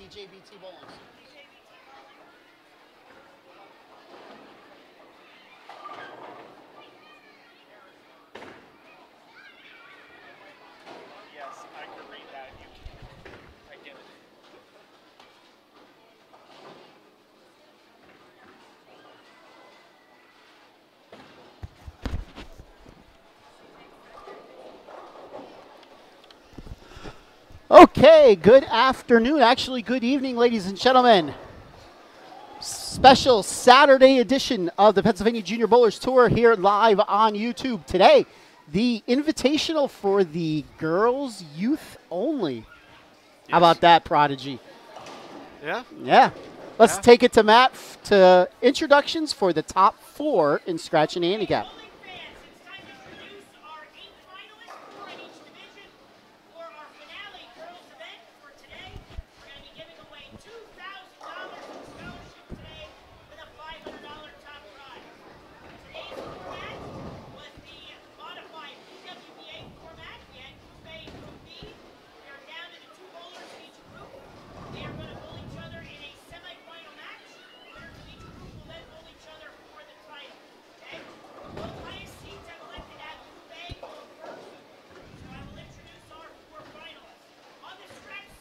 PJBT bowling. Yes, I can read that. I get it. Okay, good afternoon. Actually, good evening, ladies and gentlemen. Special Saturday edition of the Pennsylvania Junior Bowlers Tour here live on YouTube. Today, the Invitational for the girls' youth only. Yes. How about that, Prodigy? Yeah? Yeah. Let's take it to Matt to introductions for the top 4 in Scratch and Handicap.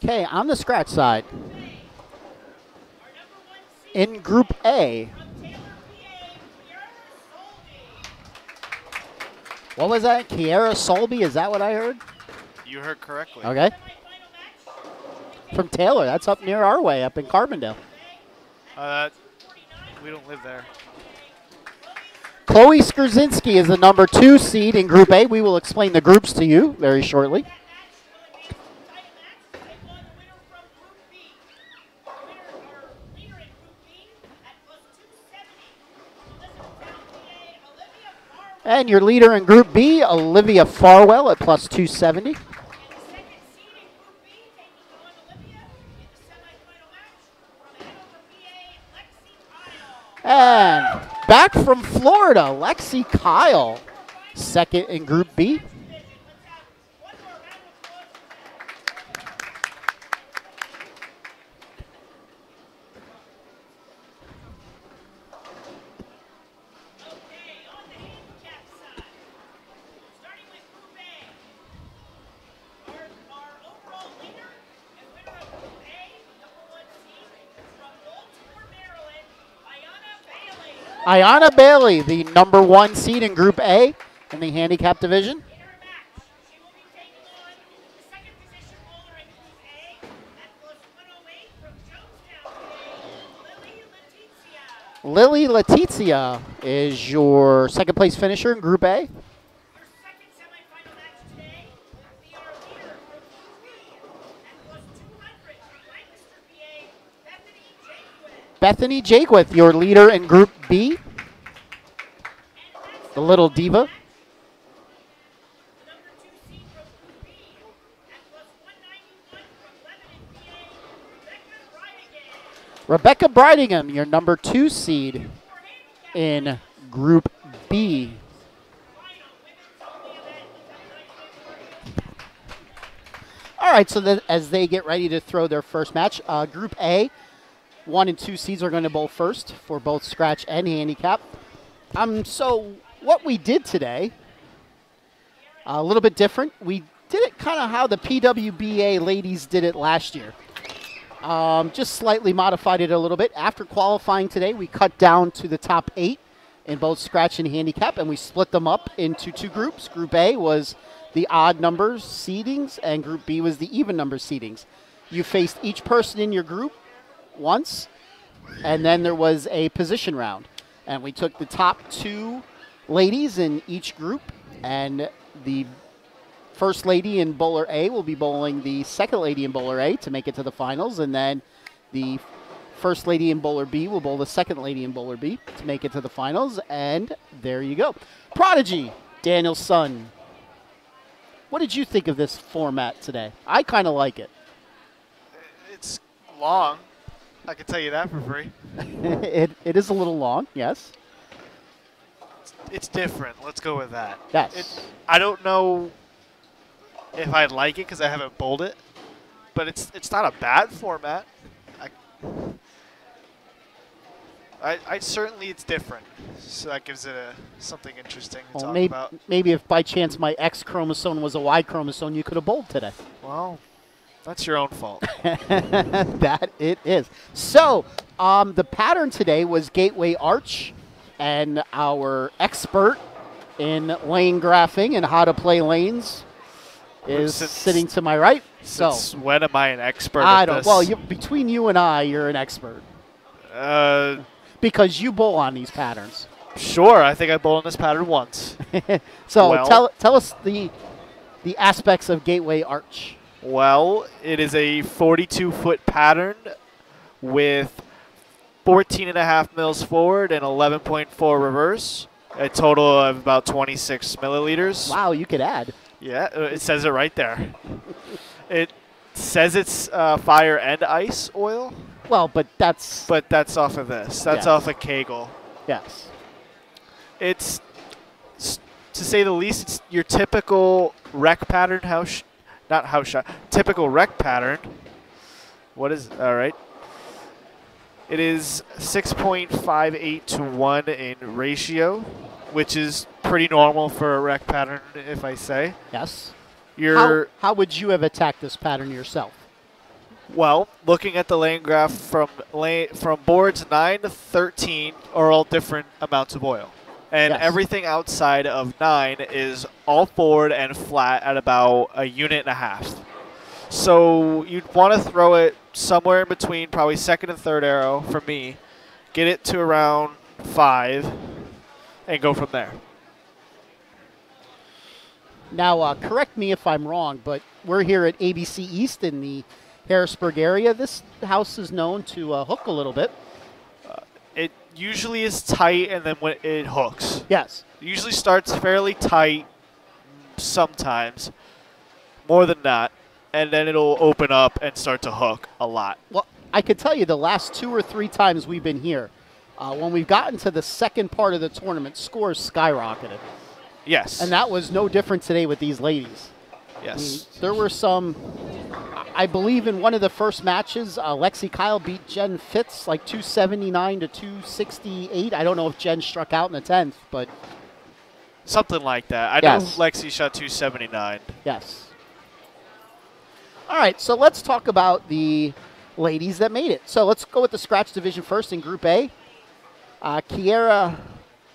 Okay, on the scratch side, in Group A, what was that? Kiara Solby, is that what I heard? You heard correctly. Okay. From Taylor, that's up near our way, up in Carbondale. We don't live there. Chloe Skurzinski is the number 2 seed in Group A. We will explain the groups to you very shortly. And your leader in Group B, Olivia Farwell at plus 270. And back from Florida, Lexi Kyle, second in Group B. Ayanna Bailey, the number 1 seed in Group A in the handicap division. Lily Letizia is your second place finisher in Group A. Bethany Jakewith, your leader in Group B. The Little Diva. Rebecca Bridingham, your number 2 seed in Group B. All right, so as they get ready to throw their first match, Group A, 1 and 2 seeds are going to bowl first for both Scratch and Handicap. So what we did today, a little bit different. We did it kind of how the PWBA ladies did it last year. Just slightly modified it a little bit. After qualifying today, we cut down to the top 8 in both Scratch and Handicap, and we split them up into 2 groups. Group A was the odd numbers seedings, and Group B was the even number seedings. You faced each person in your group once, and then there was a position round. And we took the top 2 ladies in each group, and the first lady in Bowler A will be bowling the second lady in Bowler A to make it to the finals, and then the first lady in Bowler B will bowl the second lady in Bowler B to make it to the finals, and there you go. Prodigy, Daniel's son. What did you think of this format today? I kind of like it. It's long. I can tell you that for free. It is a little long, yes. It's different. Let's go with that. Yes. I don't know if I like it because I haven't bowled it, but it's not a bad format. I certainly it's different, so that gives it something interesting to Well, talk maybe, about. maybe if by chance my X chromosome was a Y chromosome, you could have bowled today. Well, that's your own fault. That it is. So, the pattern today was Gateway Arch, and our expert in lane graphing and how to play lanes is sitting to my right. Since when am I an expert I at don't. this? Well, between you and I, you're an expert because you bowl on these patterns. Sure, I think I bowled in this pattern once. So Well- tell us the aspects of Gateway Arch. Well, it is a 42-foot pattern with 14.5 mils forward and 11.4 reverse. A total of about 26 milliliters. Wow, you could add. Yeah, it says it right there. It says it's fire and ice oil, Well, but that's but that's off of this. That's Yes. off of Kegel. yes. It's, to say the least, it's your typical rec pattern not house shot, typical rec pattern. What is, all right. It is 6.58 to 1 in ratio, which is pretty normal for a rec pattern, if I say. Yes. You're, How would you have attacked this pattern yourself? well, looking at the lane graph from boards 9 to 13 are all different amounts of oil. And Yes. everything outside of 9 is all forward and flat at about a unit and a half. So you'd want to throw it somewhere in between, probably second and third arrow for me, get it to around 5, and go from there. Now, correct me if I'm wrong, but we're here at ABC East in the Harrisburg area. This house is known to hook a little bit. It usually is tight, and then when it hooks. Yes. It usually starts fairly tight sometimes, more than not, and then it'll open up and start to hook a lot. Well, I could tell you the last 2 or 3 times we've been here, when we've gotten to the second part of the tournament, scores skyrocketed. Yes. And that was no different today with these ladies. Yes. There were some, I believe in one of the first matches, Lexi Kyle beat Jen Fitz like 279 to 268. I don't know if Jen struck out in the 10th, but Something like that. I Yes. know Lexi shot 279. yes. All right, so let's talk about the ladies that made it. So let's go with the scratch division first in Group A. Kiera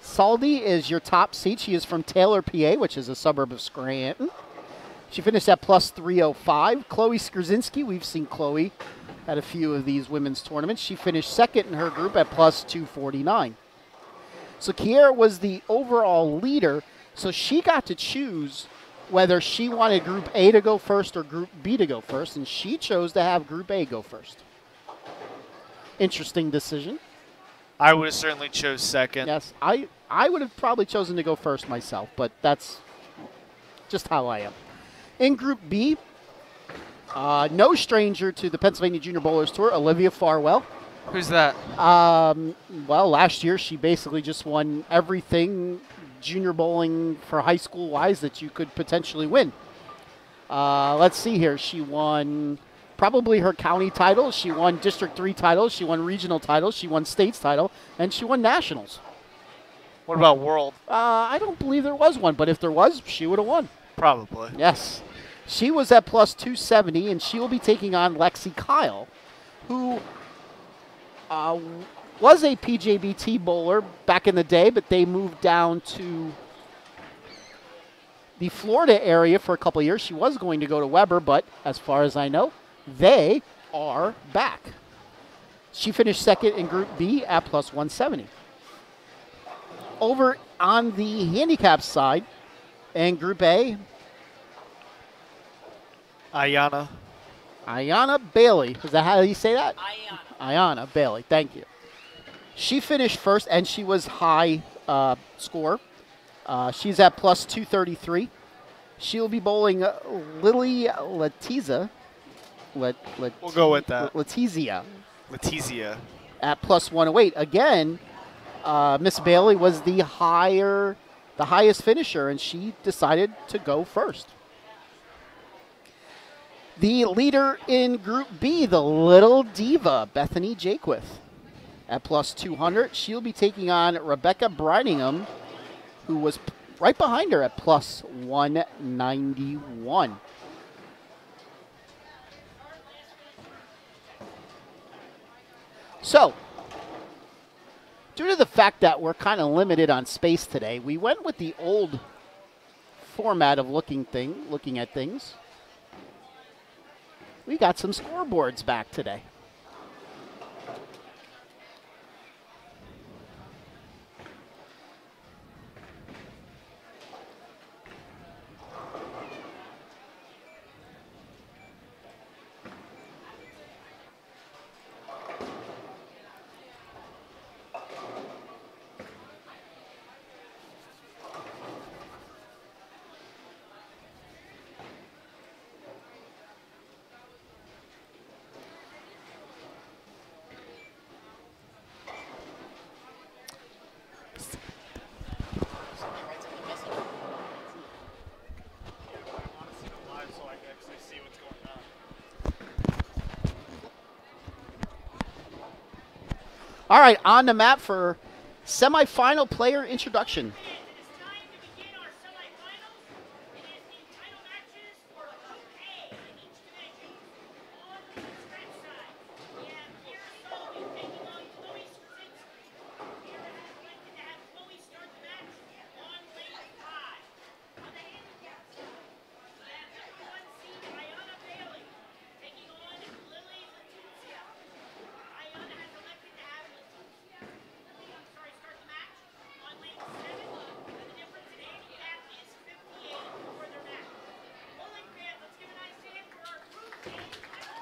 Saldi is your top seed. She is from Taylor, PA, which is a suburb of Scranton. She finished at plus 305. Chloe Skrzinski, we've seen Chloe at a few of these women's tournaments. She finished second in her group at plus 249. So Kiera was the overall leader, so she got to choose whether she wanted Group A to go first or Group B to go first, and she chose to have Group A go first. Interesting decision. I would have certainly chose second. Yes, I would have probably chosen to go first myself, but that's just how I am. In Group B, no stranger to the Pennsylvania Junior Bowlers Tour, Olivia Farwell. Who's that? Well, last year she basically just won everything junior bowling for high school wise that you could potentially win. Let's see here. She won probably her county titles. She won District 3 titles. She won regional titles. She won states title. And she won nationals. What about World? I don't believe there was one, but if there was, she would have won. Probably. Yes. She was at plus 270, and she will be taking on Lexi Kyle, who was a PJBT bowler back in the day, but they moved down to the Florida area for a couple of years. She was going to go to Weber, but as far as I know, they are back. She finished second in Group B at plus 170. Over on the handicap side, in Group A, Ayana. Ayana Bailey. Is that how you say that? Ayana Bailey. Thank you. She finished first, and she was high score. She's at plus 233. She'll be bowling Lily Letizia. We'll go with that. Letizia Letizia. at plus 108. Again, Miss Bailey was the highest finisher, and she decided to go first. The leader in Group B, the little diva, Bethany Jaquith. at plus 200. She'll be taking on Rebecca Briningham, who was right behind her at plus 191. So, due to the fact that we're kind of limited on space today, we went with the old format of looking at things. We got some scoreboards back today. All right, on the map for semifinal player introduction.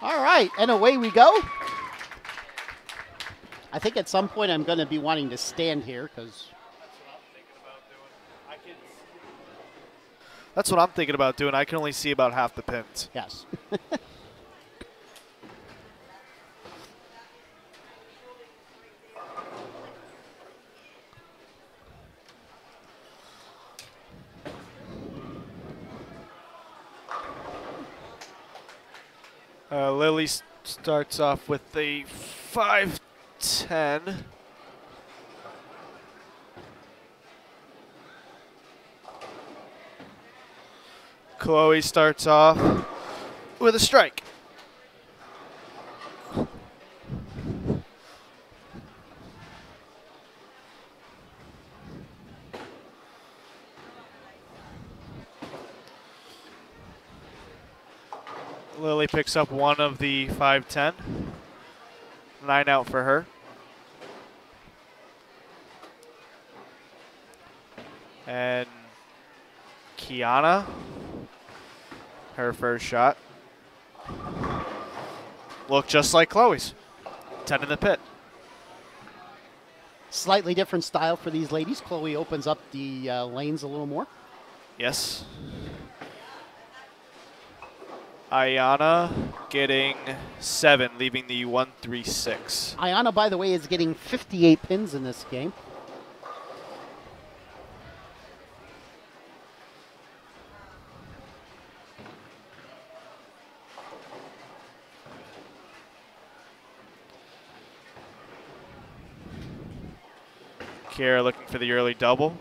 All right, and away we go. I think at some point I'm going to be wanting to stand here because that's what I'm thinking about doing. I can only see about half the pins. Yes. Lily starts off with the 5-10. Chloe starts off with a strike. Lily picks up one of the 5-10. 9 out for her. And Kiana, her first shot. Looked just like Chloe's. 10 in the pit. Slightly different style for these ladies. Chloe opens up the lanes a little more. Yes. Ayana getting 7, leaving the 1-3-6. Ayana, by the way, is getting 58 pins in this game. Kiera looking for the early double.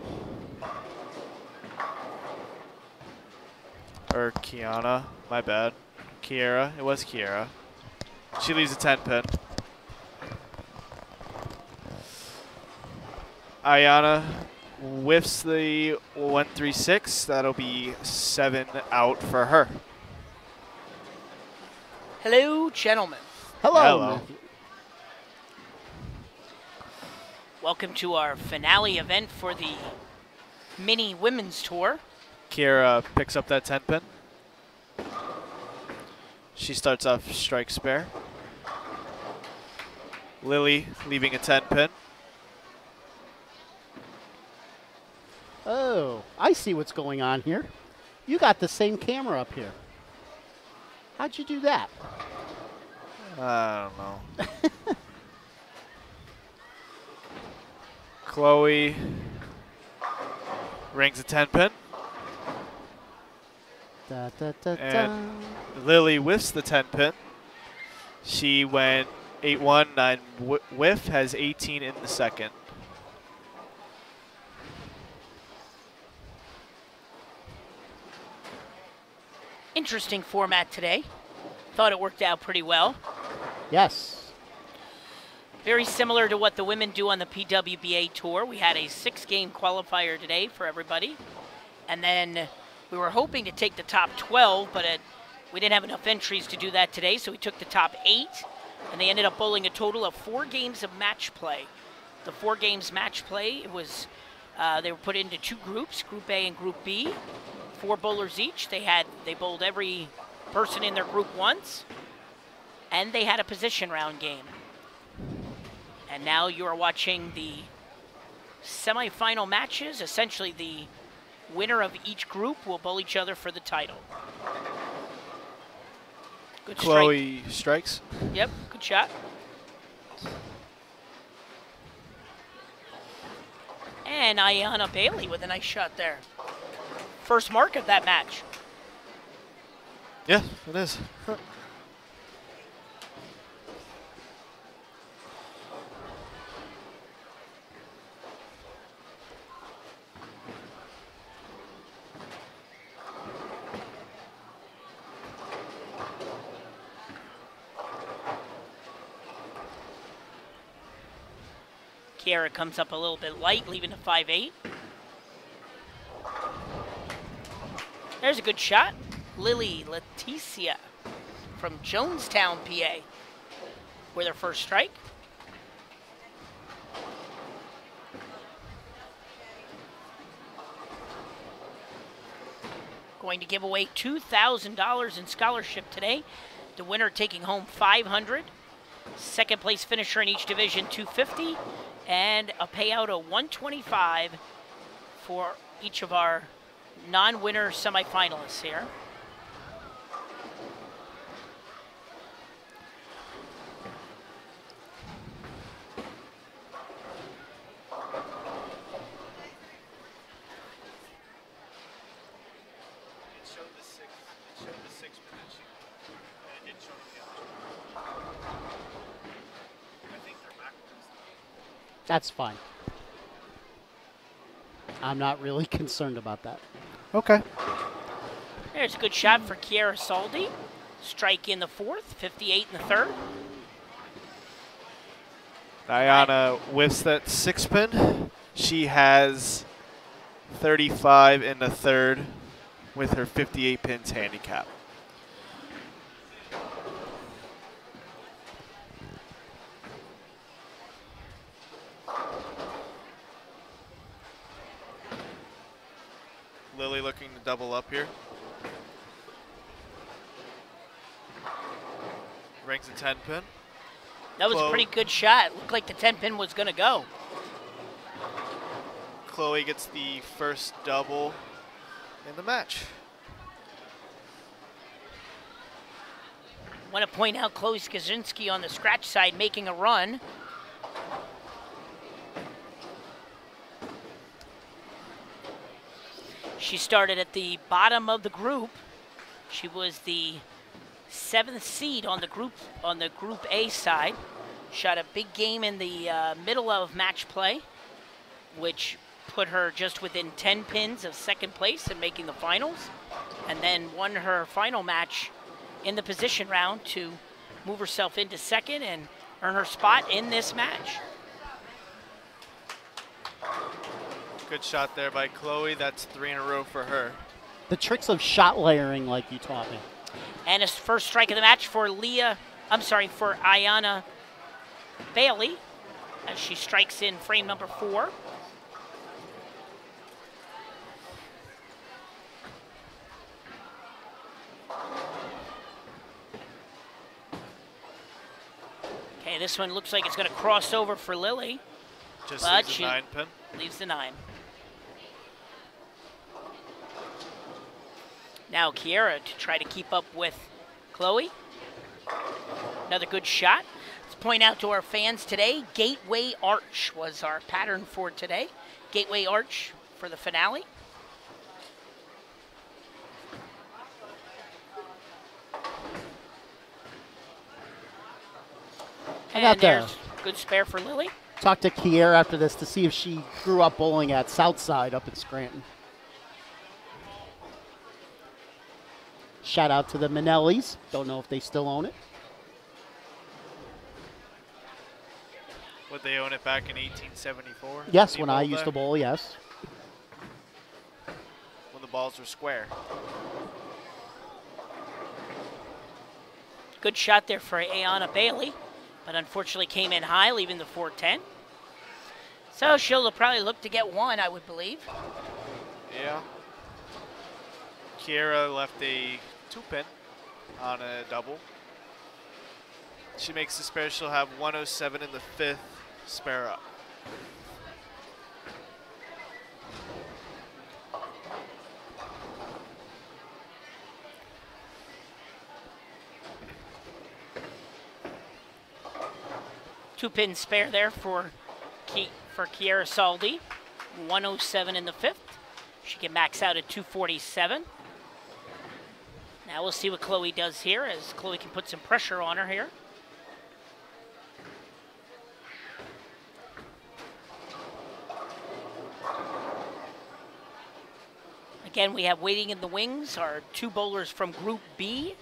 Or Kiana, my bad. Kiera, it was Kiera. She leaves a 10 pin. Ayana whiffs the 1-3-6. That'll be 7 out for her. Hello, gentlemen. Hello. Hello. Welcome to our finale event for the mini women's tour. Kiera picks up that 10 pin. She starts off strike spare. Lily leaving a 10 pin. Oh, I see what's going on here. You got the same camera up here. How'd you do that? I don't know. Chloe rings a 10 pin. Da, da, da, da. And Lily whiffs the 10 pin. She went 8-1, 9 whiff, has 18 in the second. Interesting format today. Thought it worked out pretty well. Yes. Very similar to what the women do on the PWBA tour. We had a 6-game qualifier today for everybody. And then we were hoping to take the top 12, but we didn't have enough entries to do that today, so we took the top 8, and they ended up bowling a total of 4 games of match play. The 4 games match play, it was they were put into 2 groups, Group A and Group B, 4 bowlers each. They bowled every person in their group once, and they had a position round game. And now you are watching the semifinal matches. Essentially, the winner of each group will bowl each other for the title. Good strike. Chloe strikes. Yep, good shot. And Ayanna Bailey with a nice shot there. First mark of that match. Yeah, it is. Kiera comes up a little bit light, leaving a 5-8. There's a good shot. Lily Leticia from Jonestown, PA, with her first strike. Going to give away $2,000 in scholarship today. The winner taking home $500. Second place finisher in each division, $250. And a payout of $125 for each of our non-winner semifinalists here. That's fine. I'm not really concerned about that. Okay. There's a good shot for Kiera Saldi. Strike in the fourth, 58 in the third. Diana whiffs that 6-pin. She has 35 in the third with her 58 pins handicap. Lily looking to double up here. Rings a 10-pin. That was a pretty good shot. Looked like the 10-pin was going to go. Chloe gets the first double in the match. Want to point out Chloe Skaczynski on the scratch side making a run. She started at the bottom of the group. She was the 7th seed on the Group A side. Shot a big game in the middle of match play, which put her just within 10 pins of second place and making the finals, and then won her final match in the position round to move herself into second and earn her spot in this match. Good shot there by Chloe. That's 3 in a row for her. The tricks of shot layering, like you taught me. And his first strike of the match for Ayanna Bailey, as she strikes in frame number 4. Okay, this one looks like it's going to cross over for Lily. Just but leaves a 9-pin. Leaves the 9. Now Kiera to try to keep up with Chloe. Another good shot. Let's point out to our fans today, Gateway Arch was our pattern for today. Gateway Arch for the finale. I got And there's good spare for Lily. talk to Kiera after this to see if she grew up bowling at Southside up in Scranton. Shout out to the Minellis. Don't know if they still own it. Would they own it back in 1874? Yes, when I used to bowl, yes. When the balls were square. Good shot there for Ayanna Bailey, but unfortunately came in high, leaving the 410. So she'll probably look to get one, I would believe. Yeah. Kiera left a 2-pin on a double. She makes the spare. She'll have 107 in the 5th spare up. Two-pin spare there for Kiera Saldi. 107 in the 5th. She can max out at 247. Now we'll see what Chloe does here, as Chloe can put some pressure on her here. Again, we have waiting in the wings our two bowlers from Group B.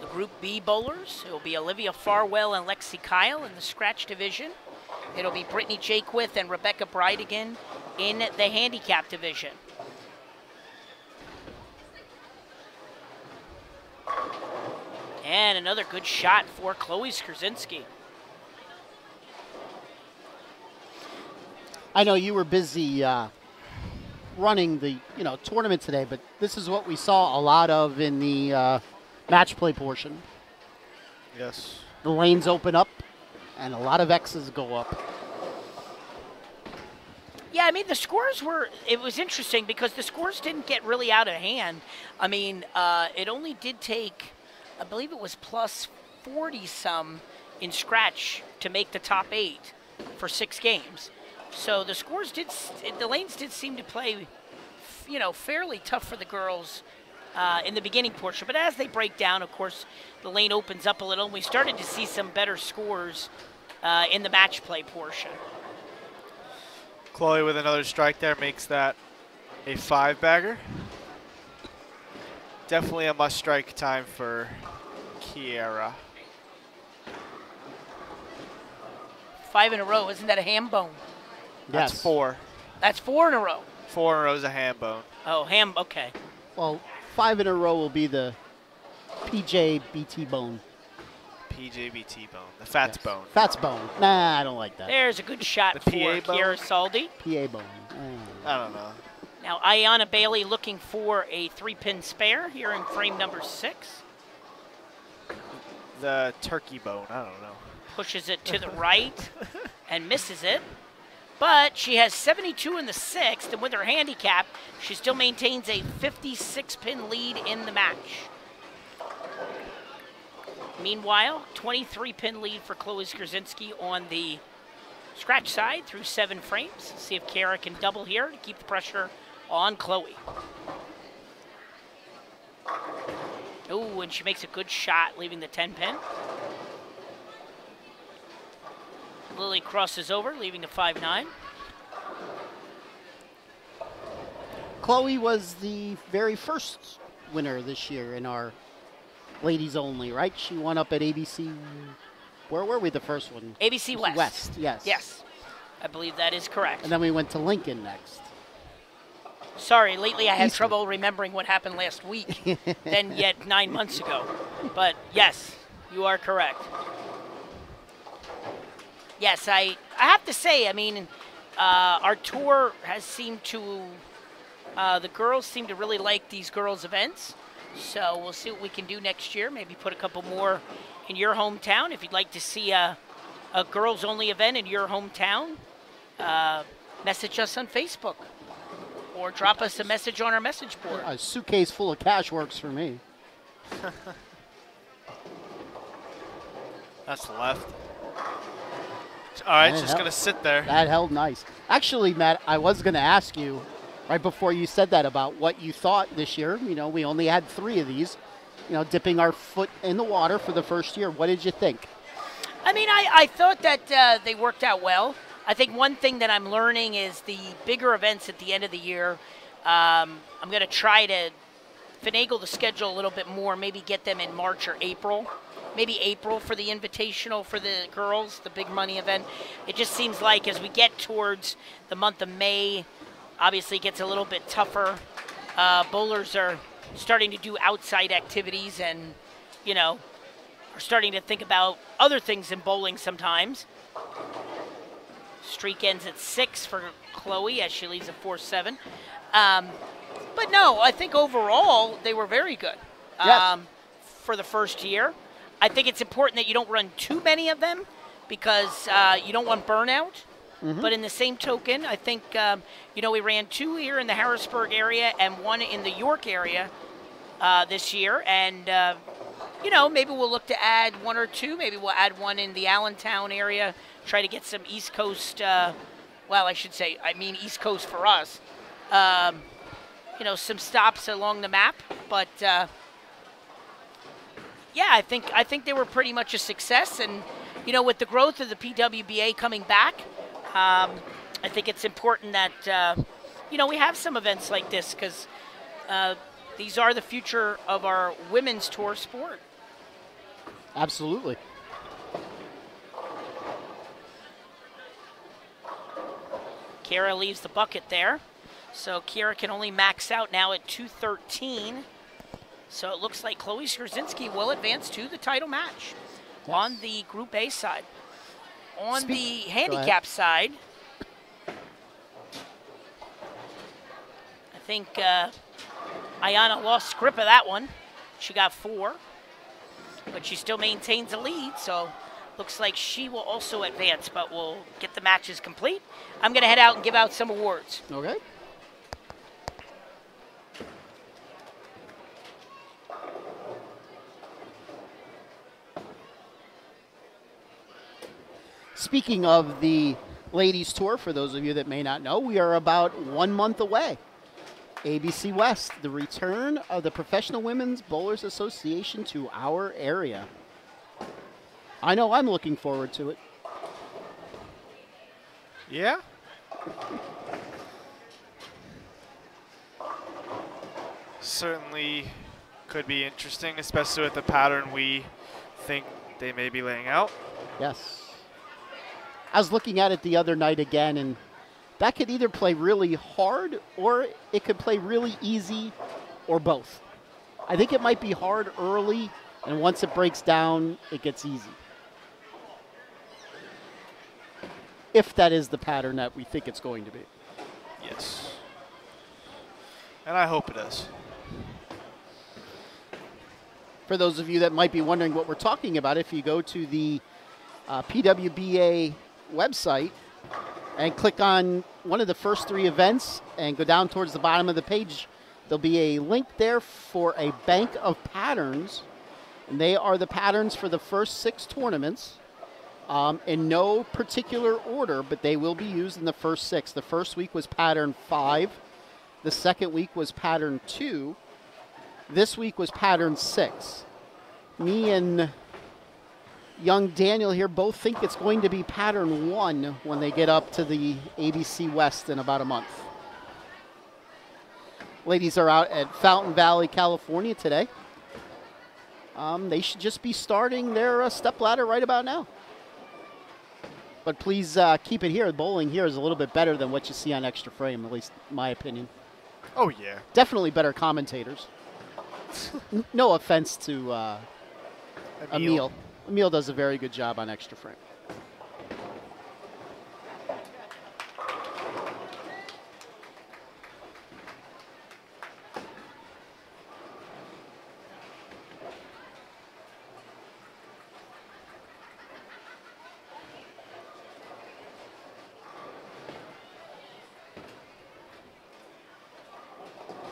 The Group B bowlers. It will be Olivia Farwell and Lexi Kyle in the scratch division. It'll be Brittany Jakewith and Rebecca Bridegan in the handicap division. And another good shot for Chloe Skrzinski. I know you were busy running the tournament today, but this is what we saw a lot of in the match play portion. Yes. The lanes open up, and a lot of X's go up. Yeah, I mean, the scores it was interesting because the scores didn't get really out of hand. I mean, it only did take, I believe it was plus 40-some in scratch to make the top 8 for 6 games. So the scores the lanes did seem to play, fairly tough for the girls in the beginning portion. But as they break down, of course, the lane opens up a little, and we started to see some better scores in the match play portion. Chloe with another strike there makes that a 5-bagger. Definitely a must-strike time for Kiera. 5 in a row. Isn't that a ham bone? That's Yes. 4. That's 4 in a row. 4 in a row is a ham bone. Oh, okay. Well, 5 in a row will be the PJBT bone. PJBT bone. The fats Yes. bone. Fats bone. Nah, I don't like that. There's a good shot The for PA bone? Kiera Saldi. PA bone. I don't know. Now, Ayanna Bailey looking for a 3-pin spare here in frame number 6. The turkey bone. I don't know. Pushes it to the right and misses it. But she has 72 in the 6th, and with her handicap, she still maintains a 56-pin lead in the match. Meanwhile, 23-pin lead for Chloe Skrzinski on the scratch side through 7 frames. See if Kiera can double here to keep the pressure on Chloe. Oh, and she makes a good shot, leaving the 10-pin. Lily crosses over, leaving the 5-9. Chloe was the very first winner this year in our ladies only, right? She won up at ABC. Where were we the first one? ABC West. West, yes. Yes, I believe that is correct. And then we went to Lincoln next. Sorry, lately I had Eastwood. trouble remembering what happened last week than yet 9 months ago. But yes, you are correct. Yes, I have to say, I mean, our tour has seemed to, the girls seem to really like these girls' events. So we'll see what we can do next year. Maybe put a couple more in your hometown. If you'd like to see a girls-only event in your hometown, message us on Facebook or drop us a message on our message board. A suitcase full of cash works for me. That's left. All right, That just held- going to sit there. That held nice. Actually, Matt, I was going to ask you right before you said that about what you thought this year. You know, we only had 3 of these, dipping our foot in the water for the first year. What did you think? I mean, I thought that they worked out well. I think one thing that I'm learning is the bigger events at the end of the year. I'm going to try to finagle the schedule a little bit more, maybe get them in March or April. Maybe April for the Invitational for the girls, the big money event. It just seems like as we get towards the month of May, obviously it gets a little bit tougher. Bowlers are starting to do outside activities and, are starting to think about other things in bowling sometimes. Streak ends at 6 for Chloe as she leads at 4-7. But no, I think overall they were very good Yes. for the first year. I think it's important that you don't run too many of them because you don't want burnout. But in the same token, I think, we ran 2 here in the Harrisburg area and 1 in the York area this year. And, maybe we'll look to add 1 or 2. Maybe we'll add 1 in the Allentown area, try to get some East Coast, East Coast for us. Some stops along the map. But, I think they were pretty much a success. And, with the growth of the PWBA coming back, I think it's important that, we have some events like this because these are the future of our women's tour sport. Absolutely. Kira leaves the bucket there. So Kira can only max out now at 213. So it looks like Chloe Skrzinski will advance to the title match on the Group A side. On the handicap side, I think Ayana lost grip of that one. She got 4, but she still maintains a lead, so looks like she will also advance, but we'll get the matches complete. I'm going to head out and give out some awards. Okay. Speaking of the ladies tour, for those of you that may not know, we are about 1 month away. ABC West, the return of the Professional Women's Bowlers Association to our area. I know I'm looking forward to it. Yeah. Certainly could be interesting, especially with the pattern we think they may be laying out. Yes. I was looking at it the other night again, and that could either play really hard or it could play really easy or both. I think it might be hard early, and once it breaks down, it gets easy. If that is the pattern that we think it's going to be. Yes. And I hope it is. For those of you that might be wondering what we're talking about, if you go to the PWBA website and click on one of the first 3 events and go down towards the bottom of the page, there'll be a link there for a bank of patterns, and they are the patterns for the first 6 tournaments in no particular order, but they will be used in the first 6. The first week was pattern 5. The second week was pattern 2. This week was pattern 6. Me and young Daniel here both think it's going to be pattern 1 when they get up to the ABC West in about a month. Ladies are out at Fountain Valley, California today. They should just be starting their step ladder right about now. But please keep it here. Bowling here is a little bit better than what you see on Extra Frame, at least in my opinion. Oh, yeah. Definitely better commentators. No offense to Emil. Emil does a very good job on Extra Frame.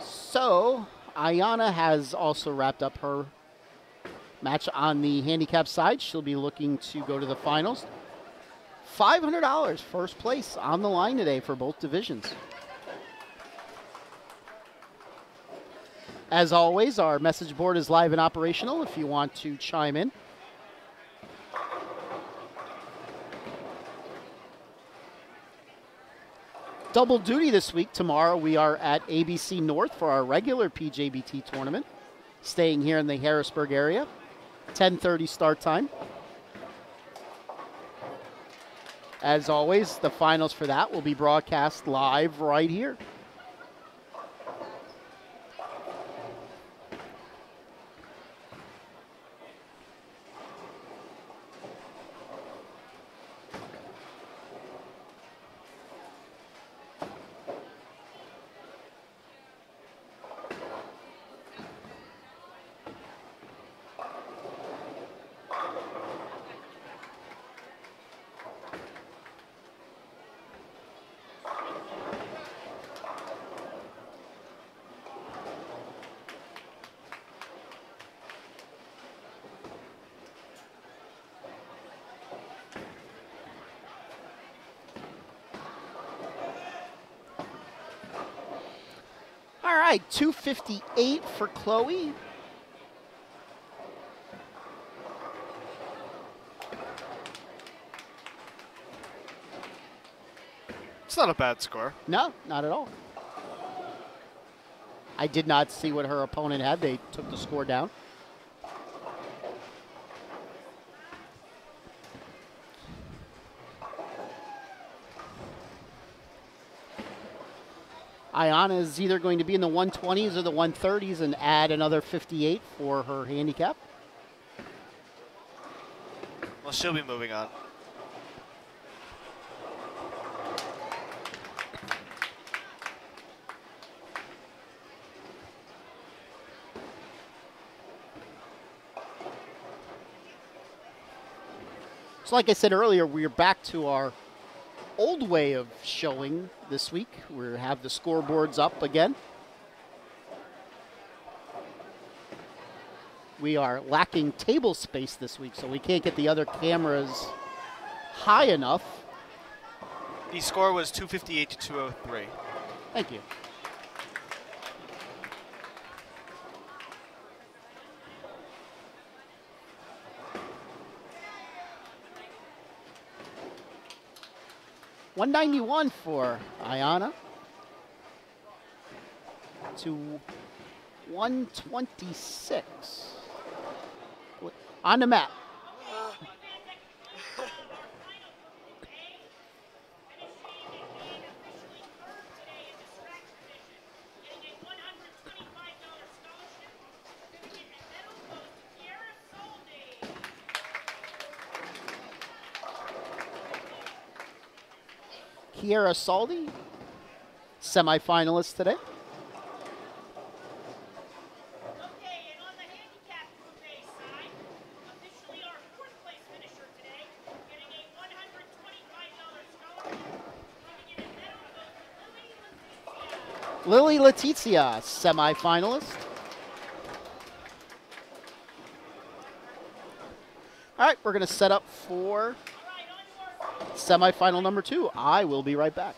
So, Ayana has also wrapped up her match on the handicap side. She'll be looking to go to the finals. $500 first place on the line today for both divisions. As always, our message board is live and operational if you want to chime in. Double duty this week. Tomorrow we are at ABC North for our regular PJBT tournament, staying here in the Harrisburg area. 10:30 start time. As always, the finals for that will be broadcast live right here. All right, 258 for Chloe. It's not a bad score. No, not at all. I did not see what her opponent had. They took the score down. Ayana is either going to be in the 120s or the 130s and add another 58 for her handicap. Well, she'll be moving on. So like I said earlier, we're back to our old way of showing this week. We have the scoreboards up again. We are lacking table space this week, so we can't get the other cameras high enough. The score was 258 to 203. Thank you. $191 for Ayana to 126 on the mat. Kiera Saldi, semifinalist today. Okay, and on the handicap group A side, officially our fourth place finisher today, getting a $125 scholarship, coming in at medal goes to Lily Letizia, semifinalist. All right, we're going to set up for semifinal number 2. I will be right back.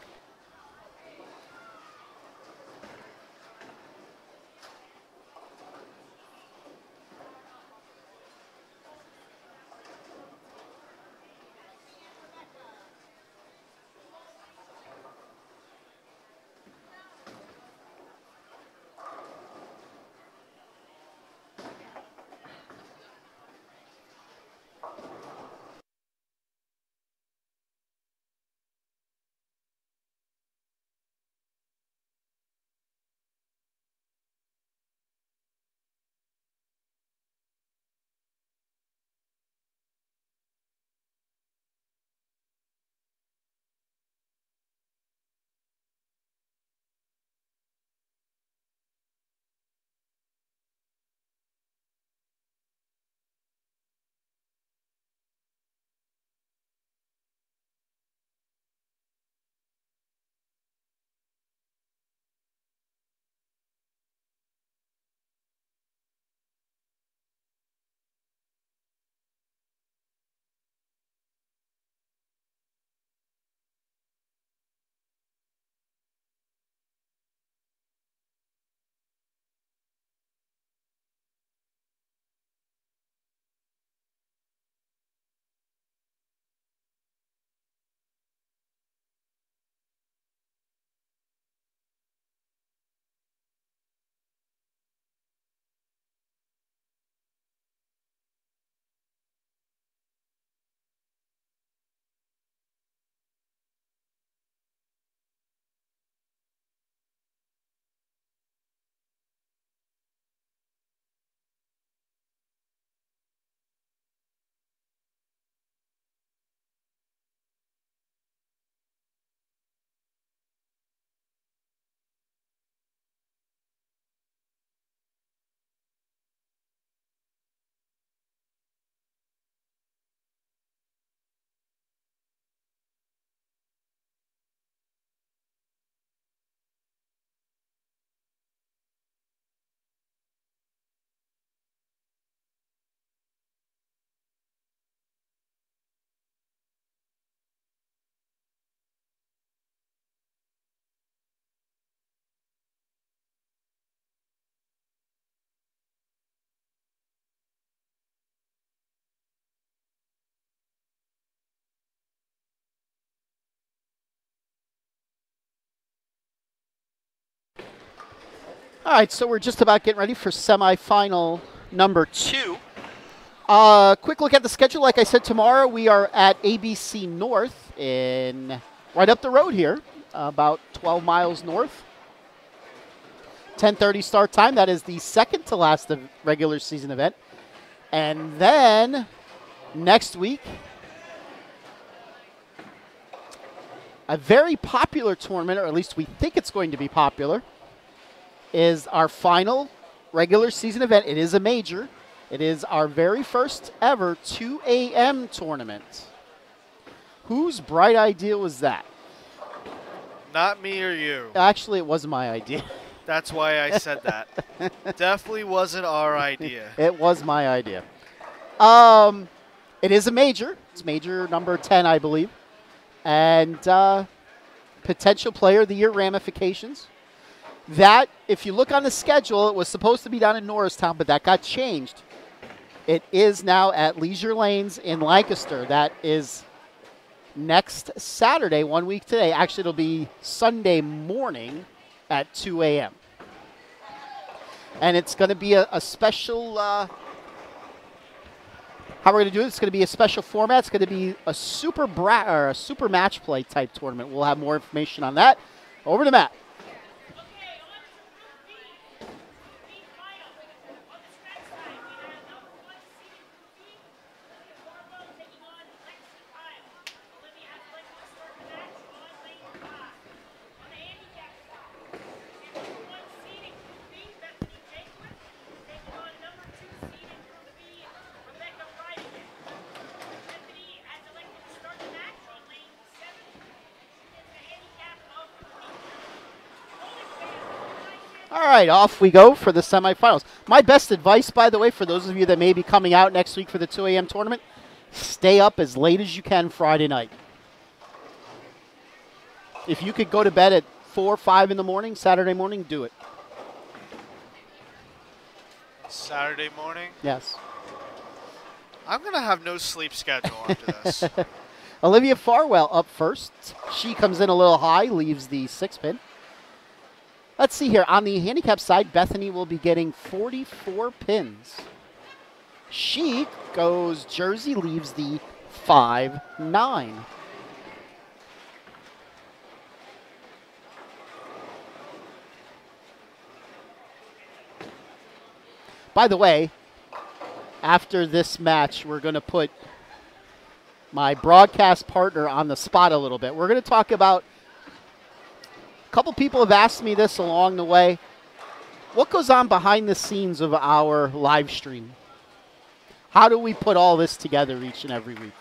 All right, so we're just about getting ready for semifinal number 2. Quick look at the schedule. Like I said, tomorrow we are at ABC North right up the road here, about 12 miles north. 10:30 start time. That is the second to last regular season event. And then next week, a very popular tournament, or at least we think it's going to be popular, is our final regular season event. It is a major. It is our very first ever 2 a.m. tournament. Whose bright idea was that? Not me or you. Actually, it wasn't my idea. That's why I said that. Definitely wasn't our idea. It was my idea. It is a major. It's major number 10, I believe. And potential player of the year ramifications. That, if you look on the schedule, it was supposed to be down in Norristown, but that got changed. It is now at Leisure Lanes in Lancaster. That is next Saturday, 1 week today. Actually, it'll be Sunday morning at 2 a.m. And it's going to be a special, how we're going to do it, it's going to be a special format. It's going to be a super match play type tournament. We'll have more information on that. Over to Matt. All right, off we go for the semifinals. My best advice, by the way, for those of you that may be coming out next week for the 2 a.m. tournament, stay up as late as you can Friday night. If you could go to bed at 4 or 5 in the morning, Saturday morning, do it. Saturday morning? Yes. I'm going to have no sleep schedule after this. Olivia Farwell up first. She comes in a little high, leaves the 6-pin. Let's see here. On the handicap side, Bethany will be getting 44 pins. She goes Jersey, leaves the 5-9. By the way, after this match, we're going to put my broadcast partner on the spot a little bit. We're going to talk about, a couple people have asked me this along the way, what goes on behind the scenes of our live stream? How do we put all this together each and every week?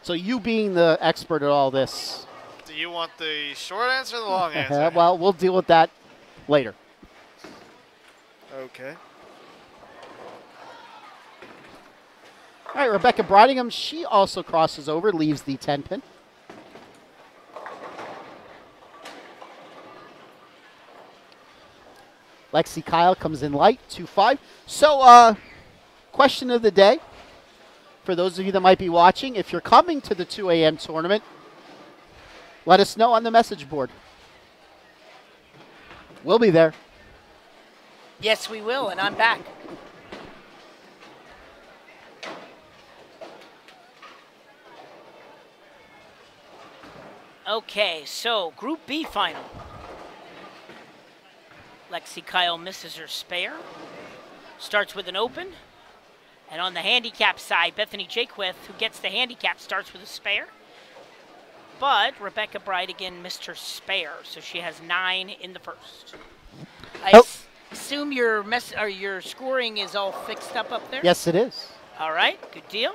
So you being the expert at all this. Do you want the short answer or the long answer? Well, we'll deal with that later. Okay. All right, Rebecca Bridingham, she also crosses over, leaves the 10-pin. Lexi Kyle comes in light, 2-5. So, question of the day, for those of you that might be watching, if you're coming to the 2 a.m. tournament, let us know on the message board. We'll be there. Yes, we will, and I'm back. Okay, so Group B final. Lexi Kyle misses her spare. Starts with an open. And on the handicap side, Bethany Jaquith, who gets the handicap, starts with a spare. But Rebecca Bridingham missed her spare, so she has 9 in the first. I assume your scoring is all fixed up there? Yes, it is. All right, good deal.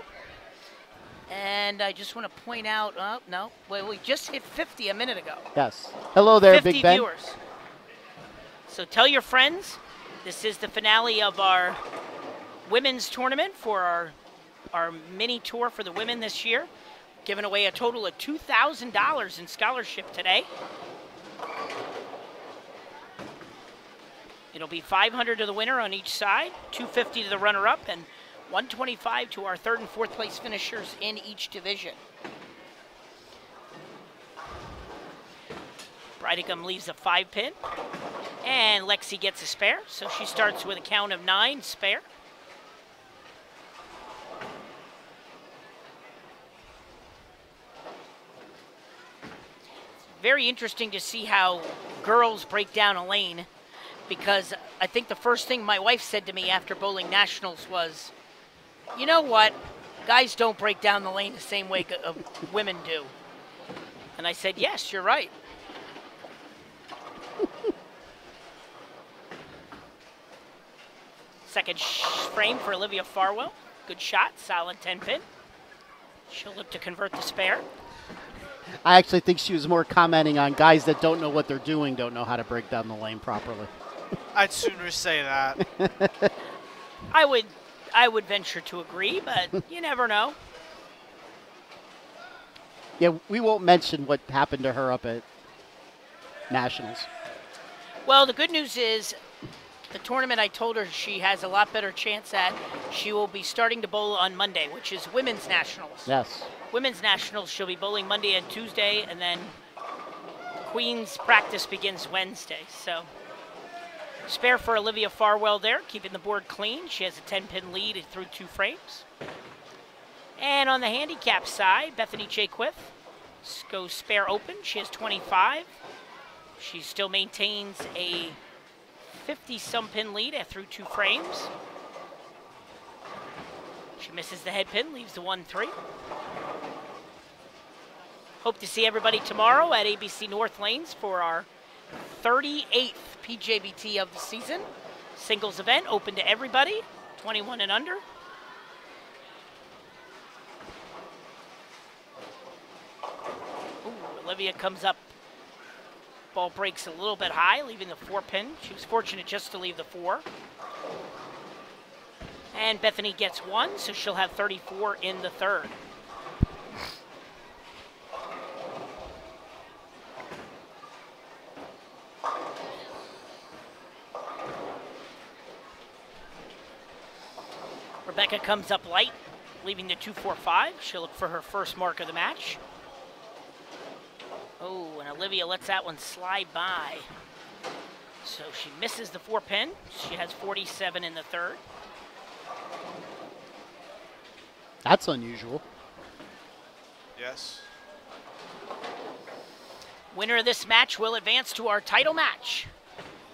And I just want to point out, we just hit 50 a minute ago. Yes. Hello there, 50 Big Ben. viewers. So tell your friends, this is the finale of our women's tournament for our mini tour for the women this year. Giving away a total of $2,000 in scholarship today. It'll be $500 to the winner on each side, $250 to the runner-up, and $125 to our third and fourth place finishers in each division. Bridingham leaves a 5-pin. And Lexi gets a spare, so she starts with a count of 9, spare. Very interesting to see how girls break down a lane, because I think the first thing my wife said to me after bowling nationals was, you know what, guys don't break down the lane the same way women do. And I said, yes, you're right. Second frame for Olivia Farwell. Good shot, solid 10-pin. She'll look to convert the spare. I actually think she was more commenting on guys that don't know what they're doing, don't know how to break down the lane properly. I'd sooner say that. I would venture to agree, but you never know. Yeah, we won't mention what happened to her up at Nationals. Well, the good news is the tournament I told her she has a lot better chance at, she will be starting to bowl on Monday, which is Women's Nationals. Yes. Women's Nationals, she'll be bowling Monday and Tuesday, and then Queen's practice begins Wednesday. So spare for Olivia Farwell there, keeping the board clean. She has a 10-pin lead through 2 frames. And on the handicap side, Bethany Jaquith goes spare open. She has 25. She still maintains a 50-some pin lead through 2 frames. She misses the head pin, leaves the 1-3. Hope to see everybody tomorrow at ABC North Lanes for our 38th PJBT of the season. Singles event, open to everybody, 21 and under. Ooh, Olivia comes up. Ball breaks a little bit high, leaving the 4-pin. She was fortunate just to leave the 4. And Bethany gets 1, so she'll have 34 in the 3rd. Rebecca comes up light, leaving the 2-4-5. She'll look for her first mark of the match. Oh, and Olivia lets that one slide by. So she misses the 4-pin. She has 47 in the 3rd. That's unusual. Yes. Winner of this match will advance to our title match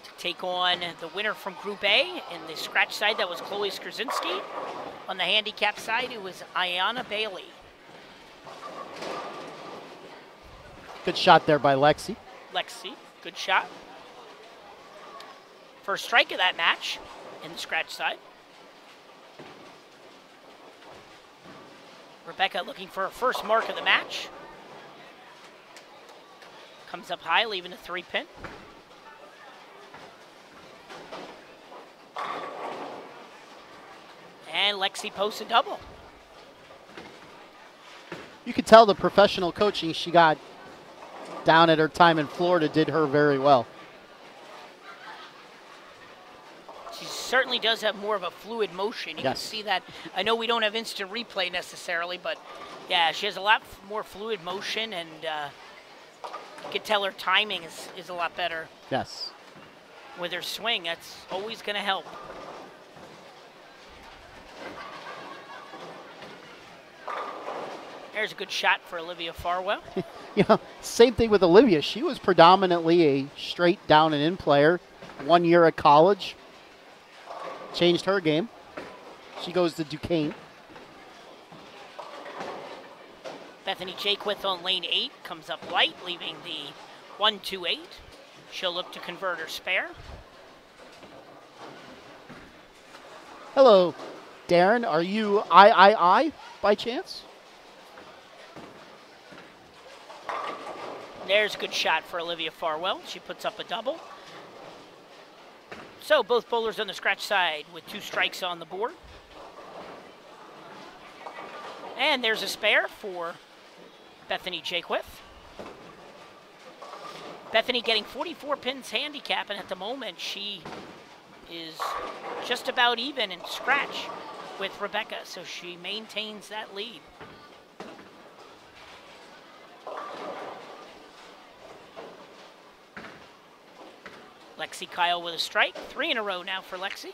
to take on the winner from Group A. In the scratch side, that was Chloe Skrzinski. On the handicap side, it was Ayana Bailey. Good shot there by Lexi. Lexi, good shot. First strike of that match in the scratch side. Rebecca looking for her first mark of the match. Comes up high, leaving a 3-pin. And Lexi posts a double. You could tell the professional coaching she got down at her time in Florida did her very well. She certainly does have more of a fluid motion. You can Yes. see that. I know we don't have instant replay necessarily, but yeah, she has a lot more fluid motion, and you can tell her timing is a lot better Yes. with her swing. That's always going to help. There's a good shot for Olivia Farwell. You know, same thing with Olivia. She was predominantly a straight down and in player. 1 year at college. Changed her game. She goes to Duquesne. Bethany Jaquith on lane 8 comes up light, leaving the 1-2-8. She'll look to convert her spare. Hello, Darren. Are you I by chance? There's a good shot for Olivia Farwell. She puts up a double. So both bowlers on the scratch side with 2 strikes on the board. And there's a spare for Bethany Jaquith. Bethany getting 44 pins handicap, and at the moment she is just about even in scratch with Rebecca, so she maintains that lead. Lexi Kyle with a strike. 3 in a row now for Lexi.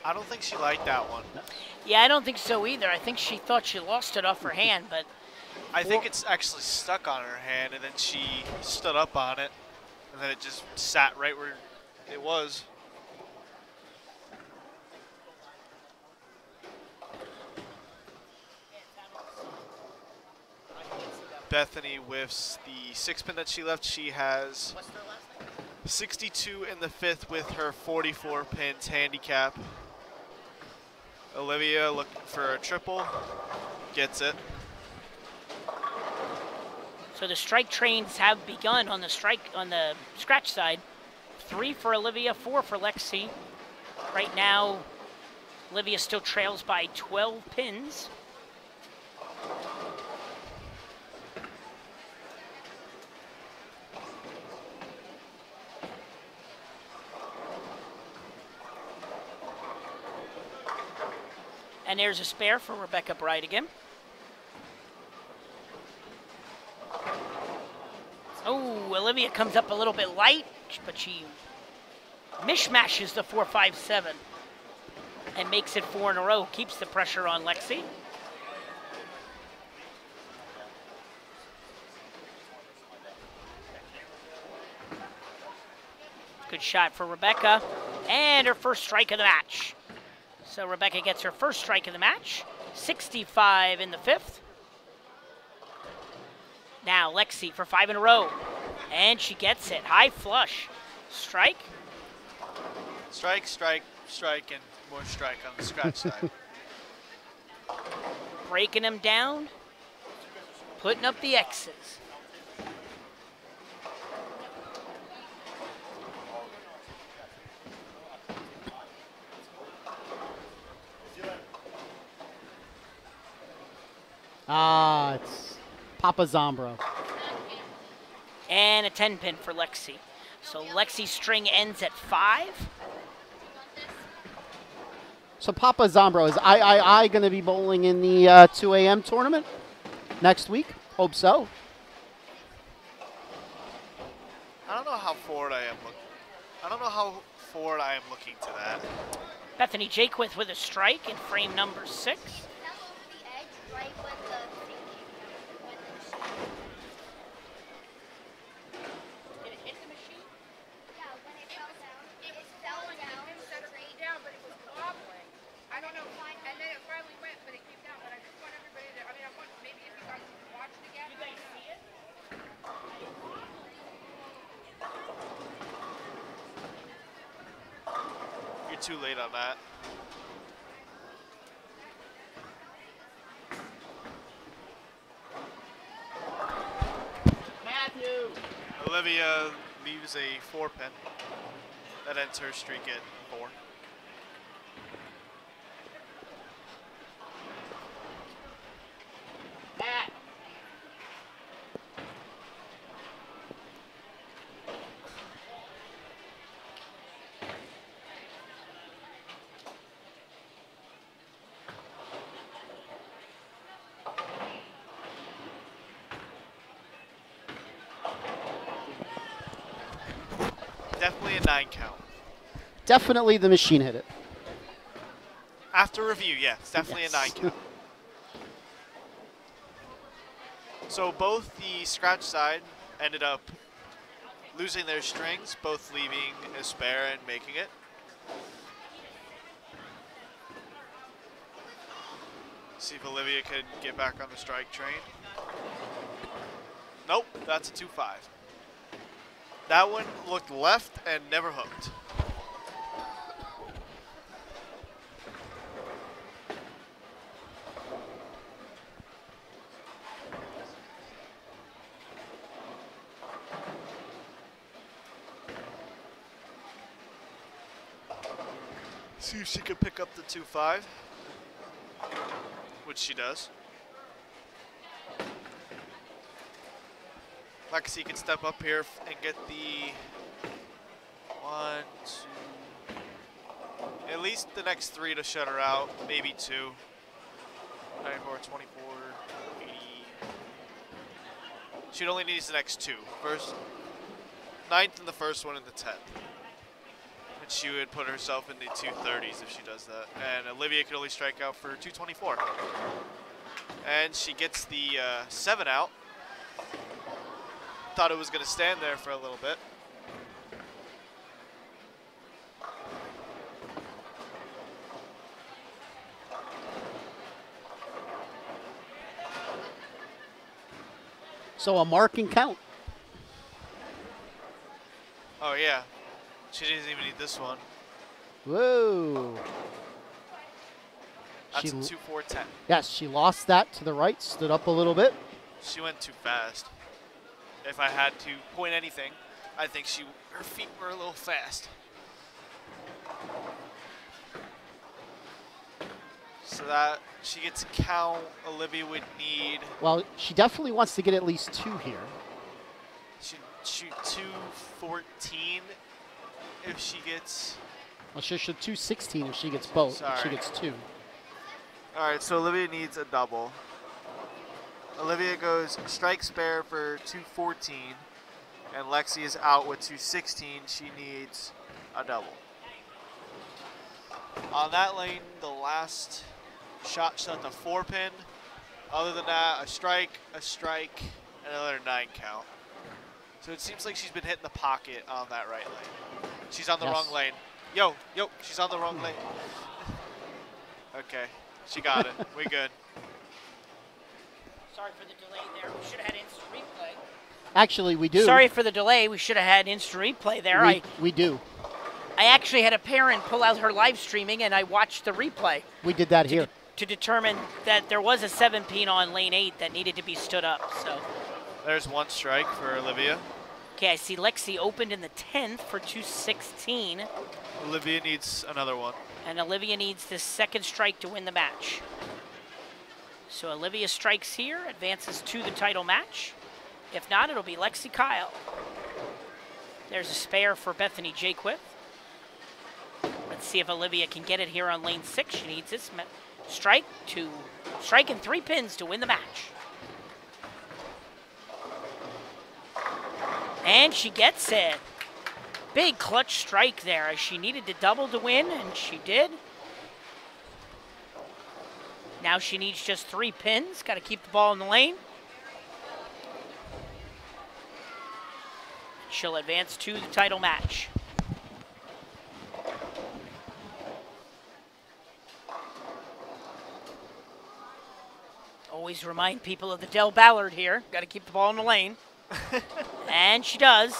I don't think she liked that one. Yeah, I don't think so either. I think she thought she lost it off her hand, but I think it's actually stuck on her hand, and then she stood up on it, and then it just sat right where it was. Bethany whiffs the 6-pin that she left. She has 62 in the 5th with her 44 pins handicap. Olivia looking for a triple, gets it. so the strike trains have begun on the scratch side. 3 for Olivia, 4 for Lexi. Right now, Olivia still trails by 12 pins. And there's a spare for Rebecca Brightigan. Oh, Olivia comes up a little bit light, but she mishmashes the 4-5-7 and makes it 4 in a row. Keeps the pressure on Lexi. Good shot for Rebecca. And her first strike of the match. So Rebecca gets her first strike of the match. 65 in the 5th. Now Lexi for 5 in a row. And she gets it. High flush. Strike. Strike, strike, strike, and more strike on the scratch side. Breaking them down. Putting up the X's. It's Papa Zombro. And a 10-pin for Lexi. So Lexi's string ends at 5. So Papa Zombro, is I going to be bowling in the 2 a.m. tournament next week? Hope so. I don't know how forward I am looking to that. Bethany Jakewith with a strike in frame number 6. You're too late on that. Matthew. Olivia leaves a 4-pin. That ends her streak at 4. Matt. Definitely a 9 count. Definitely the machine hit it. After review, yeah, it's definitely Yes. a 9 count. So both the scratch side ended up losing their strings, both leaving a spare and making it. See if Olivia could get back on the strike train. Nope, that's a 2-5. That one looked left and never hooked. See if she could pick up the 2-5, which she does. Lexi can step up here and get the 1, 2, at least the next 3 to shut her out, maybe 2. 94, 24, 80. She only needs the next 2. First, 9th and the first one and the 10th. And she would put herself in the 230s if she does that. And Olivia could only strike out for 224. And she gets the 7 out. Thought it was going to stand there for a little bit. So a mark and count. Oh, yeah. She didn't even need this one. Whoa. That's a 2-4-10. Yes, she lost that to the right, stood up a little bit. She went too fast. If I had to point anything, I think her feet were a little fast. So that she gets a count. Olivia would need. Well, she definitely wants to get at least 2 here. She'd shoot 214 if she gets. Well, she'll shoot 216 if she gets both. Sorry. If she gets 2. All right, so Olivia needs a double. Olivia goes strike spare for 214, and Lexi is out with 216. She needs a double. On that lane, the last shot shot the 4-pin. Other than that, a strike, and another 9 count. So it seems like she's been hitting the pocket on that right lane. She's on the wrong lane. Yo, she's on the wrong lane. Okay, she got it. We good. Sorry for the delay there. We should have had instant replay. Actually, we do. Sorry for the delay. We should have had instant replay there. We do. I actually had a parent pull out her live streaming, and I watched the replay. We did that here. To determine that there was a 7-pin on lane 8 that needed to be stood up. So there's 1 strike for Olivia. Okay, I see Lexi opened in the 10th for 216. Olivia needs another one. And Olivia needs the 2nd strike to win the match. So Olivia strikes here, advances to the title match. If not, it'll be Lexi Kyle. There's a spare for Bethany Jaquith. Let's see if Olivia can get it here on lane 6. She needs this strike and 3 pins to win the match. And she gets it. Big clutch strike there as she needed to double to win, and she did. Now she needs just 3 pins. Got to keep the ball in the lane. She'll advance to the title match. Always remind people of the Del Ballard here. Got to keep the ball in the lane. And she does.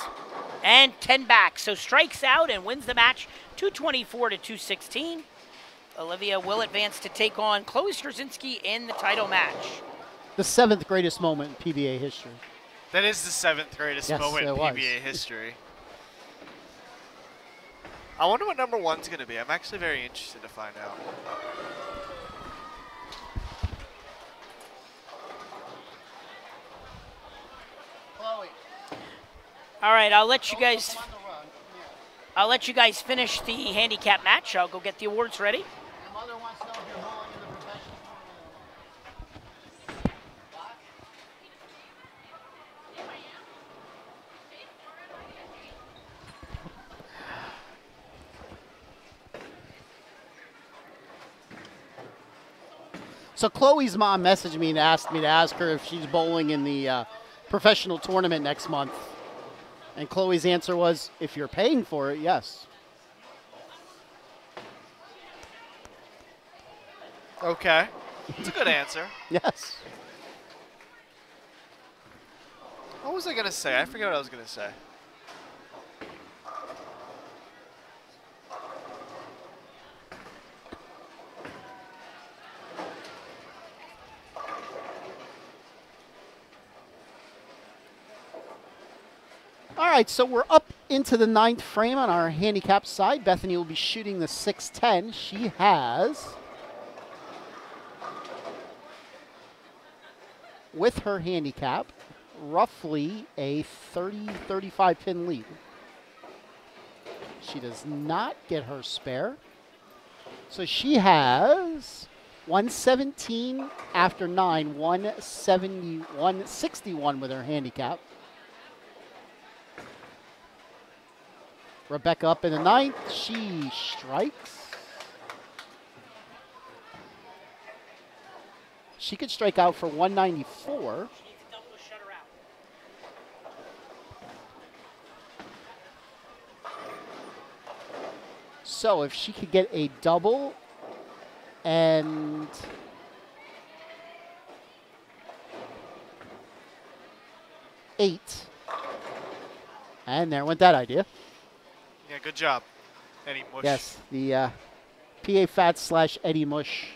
And 10 back. So strikes out and wins the match 224 to 216. Olivia will advance to take on Chloe Straczynski in the title match. The 7th greatest moment in PBA history. That is the 7th greatest moment in was. PBA history. I wonder what number 1's going to be. I'm actually very interested to find out. Chloe. All right, I'll let you guys finish the handicap match. I'll go get the awards ready. Your mother wants to know if you're bowling in the professional So Chloe's mom messaged me and asked me to ask her if she's bowling in the professional tournament next month. And Chloe's answer was, if you're paying for it, yes. Okay. It's a good answer. Yes. What was I going to say? I forget what I was going to say. All right, so we're up into the 9th frame on our handicap side. Bethany will be shooting the 610. She has, with her handicap, roughly a 30-35 pin lead. She does not get her spare. So she has 117 after 9, 170, 161 with her handicap. Rebecca up in the 9th. She strikes. She could strike out for 194. She needs a double to shut her out. So if she could get a double and eight, and there went that idea. Yeah, good job. Eddie Mush. Yes, the PA Fats / Eddie Mush.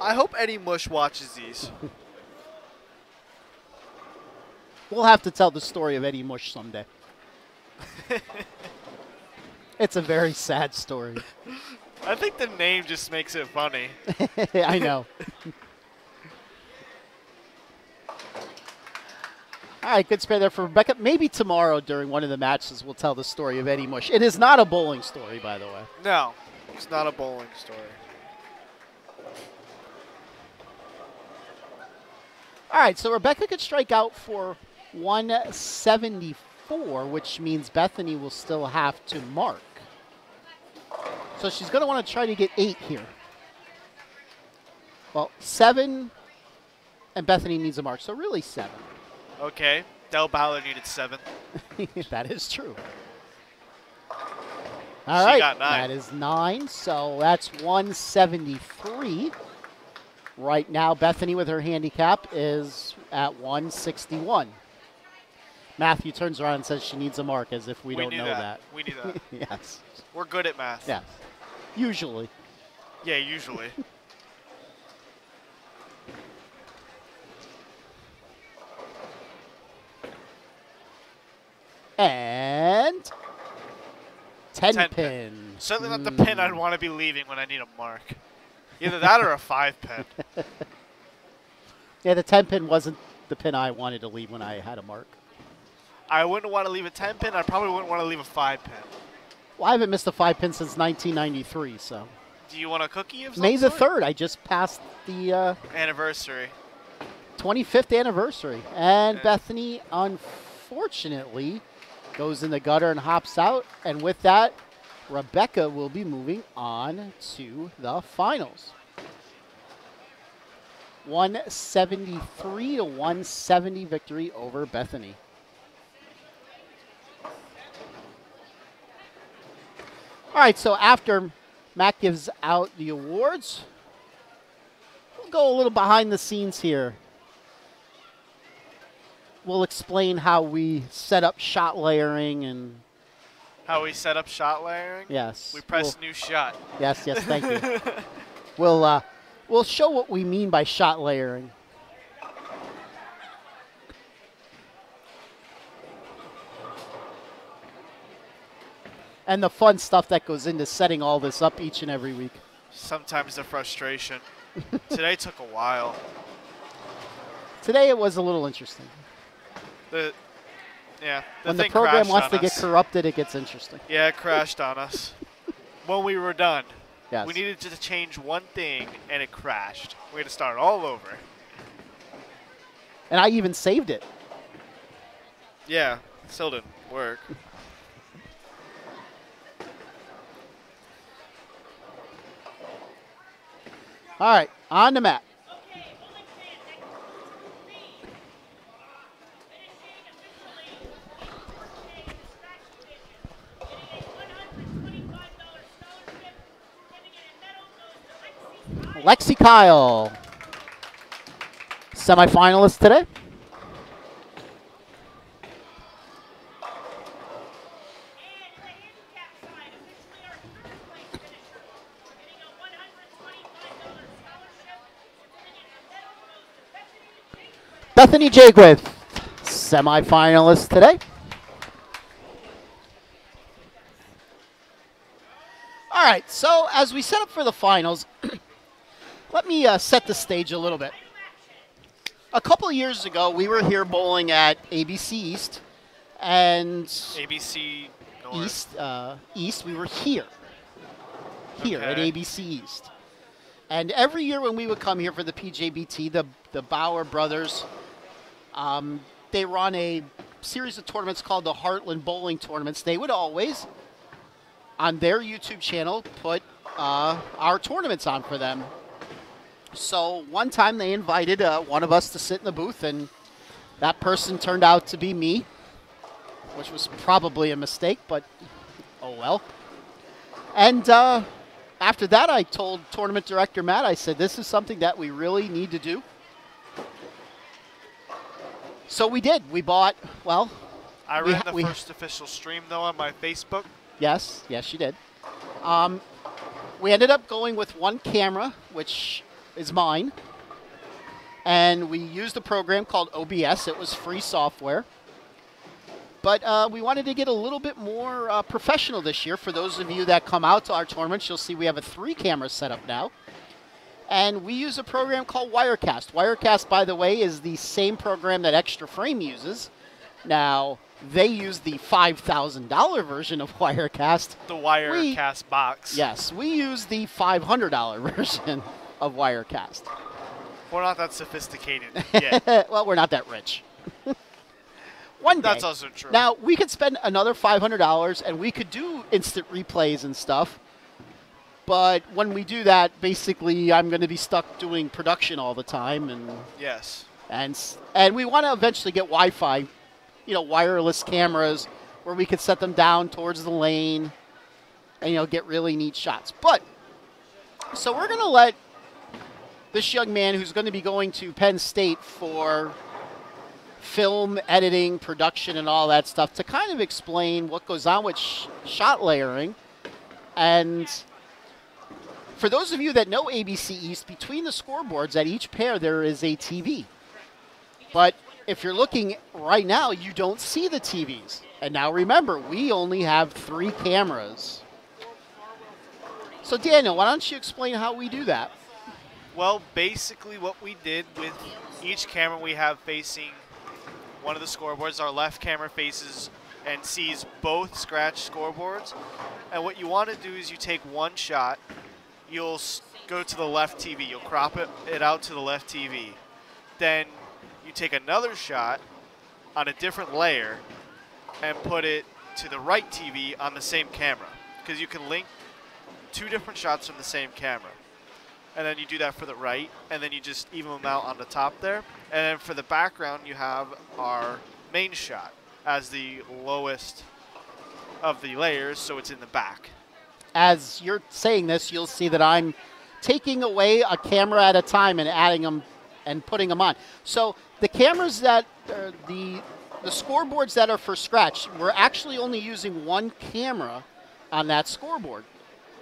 I hope Eddie Mush watches these. We'll have to tell the story of Eddie Mush someday. It's a very sad story. I think the name just makes it funny. I know. All right, good spare there for Rebecca. Maybe tomorrow during one of the matches we'll tell the story of Eddie Mush. It is not a bowling story, by the way. No, it's not a bowling story. All right, so Rebecca could strike out for 174, which means Bethany will still have to mark. So she's going to want to try to get 8 here. Well, 7, and Bethany needs a mark, so really 7. Okay, Del Ballard needed 7. That is true. All She right, got 9. that is 9, so that's 173. Right now, Bethany with her handicap is at 161. Matthew turns around and says she needs a mark as if we don't knew know that. We knew that. Yes. We're good at math. Yes. Usually. Yeah, usually. And 10 10 pin. Certainly not the pin I'd want to be leaving when I need a mark. Either that or a 5 pin. Yeah, the 10 pin wasn't the pin I wanted to leave when I had a mark. I wouldn't want to leave a 10 pin. I probably wouldn't want to leave a 5 pin. Well, I haven't missed a 5 pin since 1993, so. Do you want a cookie of some May the sort? 3rd, I just passed the Anniversary. 25th anniversary. And Yeah. Bethany, unfortunately, goes in the gutter and hops out. And with that, Rebecca will be moving on to the finals. 173 to 170 victory over Bethany. All right, so after Matt gives out the awards, we'll go a little behind the scenes here. We'll explain how we set up shot layering and How we set up shot layering? yes. We press new shot. Yes, thank you. We'll show what we mean by shot layering. And the fun stuff that goes into setting all this up each and every week. Sometimes the frustration. Today took a while. Today it was a little interesting. The When the thing program crashed wants on to get us. corrupted, it gets interesting. Yeah, it crashed on us. When we were done. Yes. We needed to change one thing, and it crashed. We had to start all over. And I even saved it. Yeah, still didn't work. All right, on the mat. Okay, bowling fan next to me. Finishing officially on the 4K scratch division. Getting a $125 scholarship. Giving it a medal goes to Lexi Lexi Kyle, semifinalist today. And in the handicap side, officially our third place finisher. Getting a $125 scholarship. Certificate and medal goes to Bethany Bethany Jacobs. Jagwith, semifinalist today. All right, so as we set up for the finals, let me set the stage a little bit. A couple of years ago, we were here bowling at ABC East, and ABC North. East. We were here at Okay. ABC East, and every year when we would come here for the PJBT, the Bauer brothers, they run a series of tournaments called the Heartland Bowling Tournaments. They would always, on their YouTube channel, put our tournaments on for them. So one time they invited one of us to sit in the booth, and that person turned out to be me, which was probably a mistake, but oh well. And after that, I told tournament director Matt, I said, this is something that we really need to do. So we did. We bought, well, I we ran ha- the we- first official stream, though, on my Facebook. yes, you did. We ended up going with one camera, which is mine. And we used a program called OBS. It was free software. But we wanted to get a little bit more professional this year. For those of you that come out to our tournaments, you'll see we have a 3-camera setup now. And we use a program called Wirecast. Wirecast, by the way, is the same program that Extra Frame uses. Now, they use the $5,000 version of Wirecast. The Wirecast box. Yes, we use the $500 version of Wirecast. We're not that sophisticated yet. Well, we're not that rich. One day. That's also true. Now, we could spend another $500 and we could do instant replays and stuff. But when we do that, basically, I'm going to be stuck doing production all the time. Yes. And we want to eventually get Wi-Fi, wireless cameras where we could set them down towards the lane and, get really neat shots. But, so we're going to let this young man who's going to be going to Penn State for film editing, production, and all that stuff to kind of explain what goes on with shot layering. And for those of you that know ABC East, between the scoreboards at each pair there is a TV. But if you're looking right now, you don't see the TVs. And now remember, we only have 3 cameras. So Daniel, why don't you explain how we do that? Well, basically what we did with each camera we have facing one of the scoreboards, our left camera faces and sees both scratch scoreboards. And what you want to do is you take one shot, you'll go to the left TV, you'll crop it out to the left TV. Then you take another shot on a different layer and put it to the right TV on the same camera. Because you can link 2 different shots from the same camera. And then you do that for the right, and then you just even them out on the top there. And then for the background, you have our main shot as the lowest of the layers, so it's in the back. As you're saying this, you'll see that I'm taking away a camera at a time and adding them and putting them on. So the cameras that the scoreboards that are for scratch, we're actually only using one camera on that scoreboard.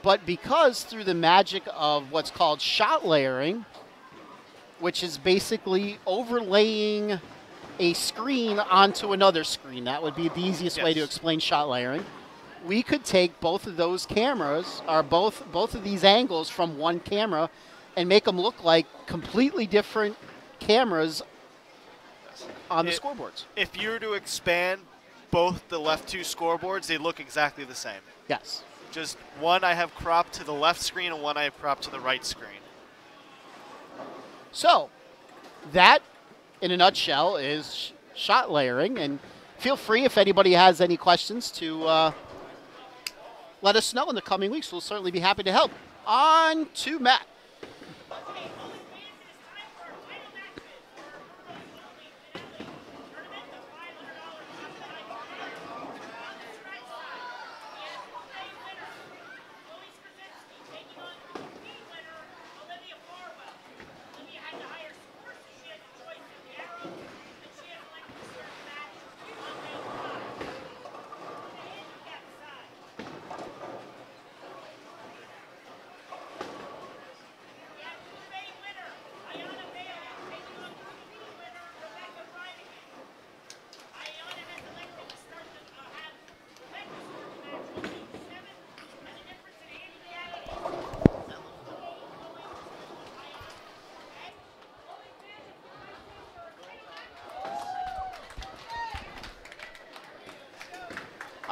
But because through the magic of what's called shot layering, which is basically overlaying a screen onto another screen, that would be the easiest way to explain shot layering. We could take both of those cameras, or both of these angles from one camera, and make them look like completely different cameras on the scoreboards. If you were to expand both the left 2 scoreboards, they look exactly the same. Yes. Just one I have cropped to the left screen and one I have cropped to the right screen. So, that, in a nutshell, is shot layering. And feel free, if anybody has any questions, to let us know in the coming weeks. We'll certainly be happy to help. On to Matt.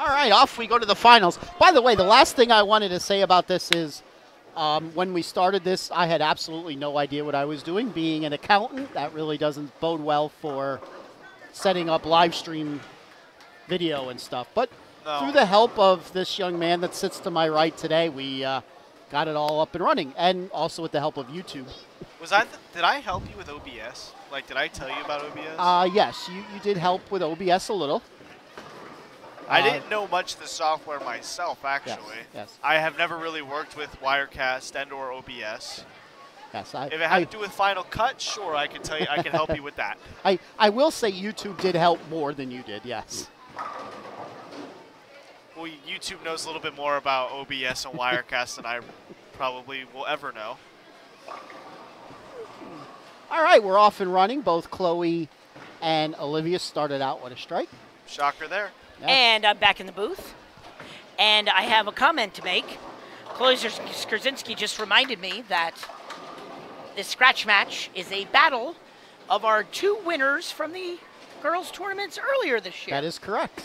All right, off we go to the finals. By the way, the last thing I wanted to say about this is when we started this, I had absolutely no idea what I was doing. Being an accountant, that really doesn't bode well for setting up live stream video and stuff. But No. through the help of this young man that sits to my right today, we got it all up and running, and also with the help of YouTube. Did I help you with OBS? Like, did I tell you about OBS? Yes, you did help with OBS a little. I didn't know much of the software myself, actually. Yes. I have never really worked with Wirecast and or OBS. Yes, If it had to do with Final Cut, sure, I can tell you. I can help you with that. I will say YouTube did help more than you did, yes. Well, YouTube knows a little bit more about OBS and Wirecast than I probably will ever know. All right, we're off and running. Both Chloe and Olivia started out with a strike. Shocker there. Yes. And I'm back in the booth. And I have a comment to make. Chloe Skrzinski just reminded me that this scratch match is a battle of our 2 winners from the girls' tournaments earlier this year. That is correct.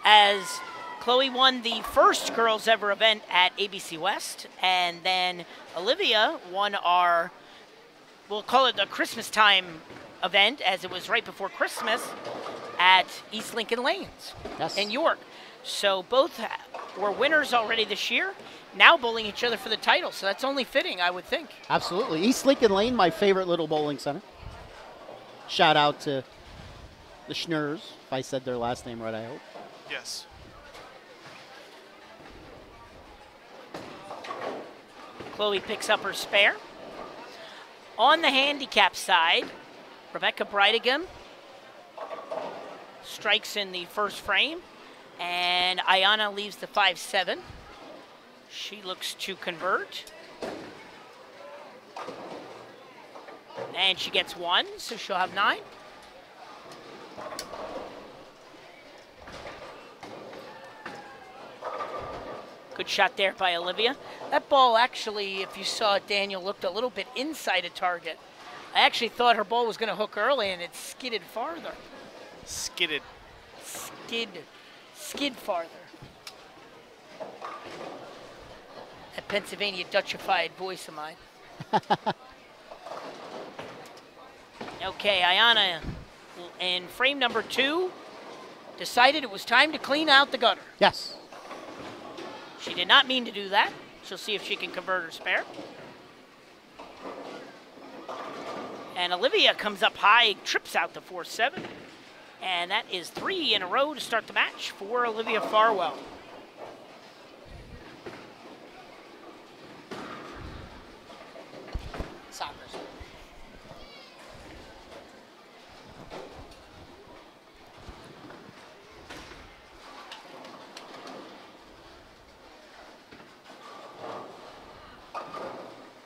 As Chloe won the first girls ever event at ABC West, and then Olivia won our, we'll call it the Christmas time event, as it was right before Christmas at East Lincoln Lanes in York. So both were winners already this year, now bowling each other for the title. So that's only fitting, I would think. Absolutely. East Lincoln Lane, my favorite little bowling center. Shout out to the Schnurs, if I said their last name right, I hope. Yes. Chloe picks up her spare. On the handicap side, Rebecca Breitigam strikes in the first frame, and Ayana leaves the 5-7. She looks to convert. And she gets 1, so she'll have 9. Good shot there by Olivia. That ball actually, if you saw it, Daniel, looked a little bit inside a target. I actually thought her ball was going to hook early, and it skidded farther. Skidded. Skid farther. That Pennsylvania Dutchified voice of mine. Okay, Ayana, in frame number 2, decided it was time to clean out the gutter. Yes. She did not mean to do that. She'll see if she can convert her spare. And Olivia comes up high, trips out the 4-7. And that is 3 in a row to start the match for Olivia Farwell.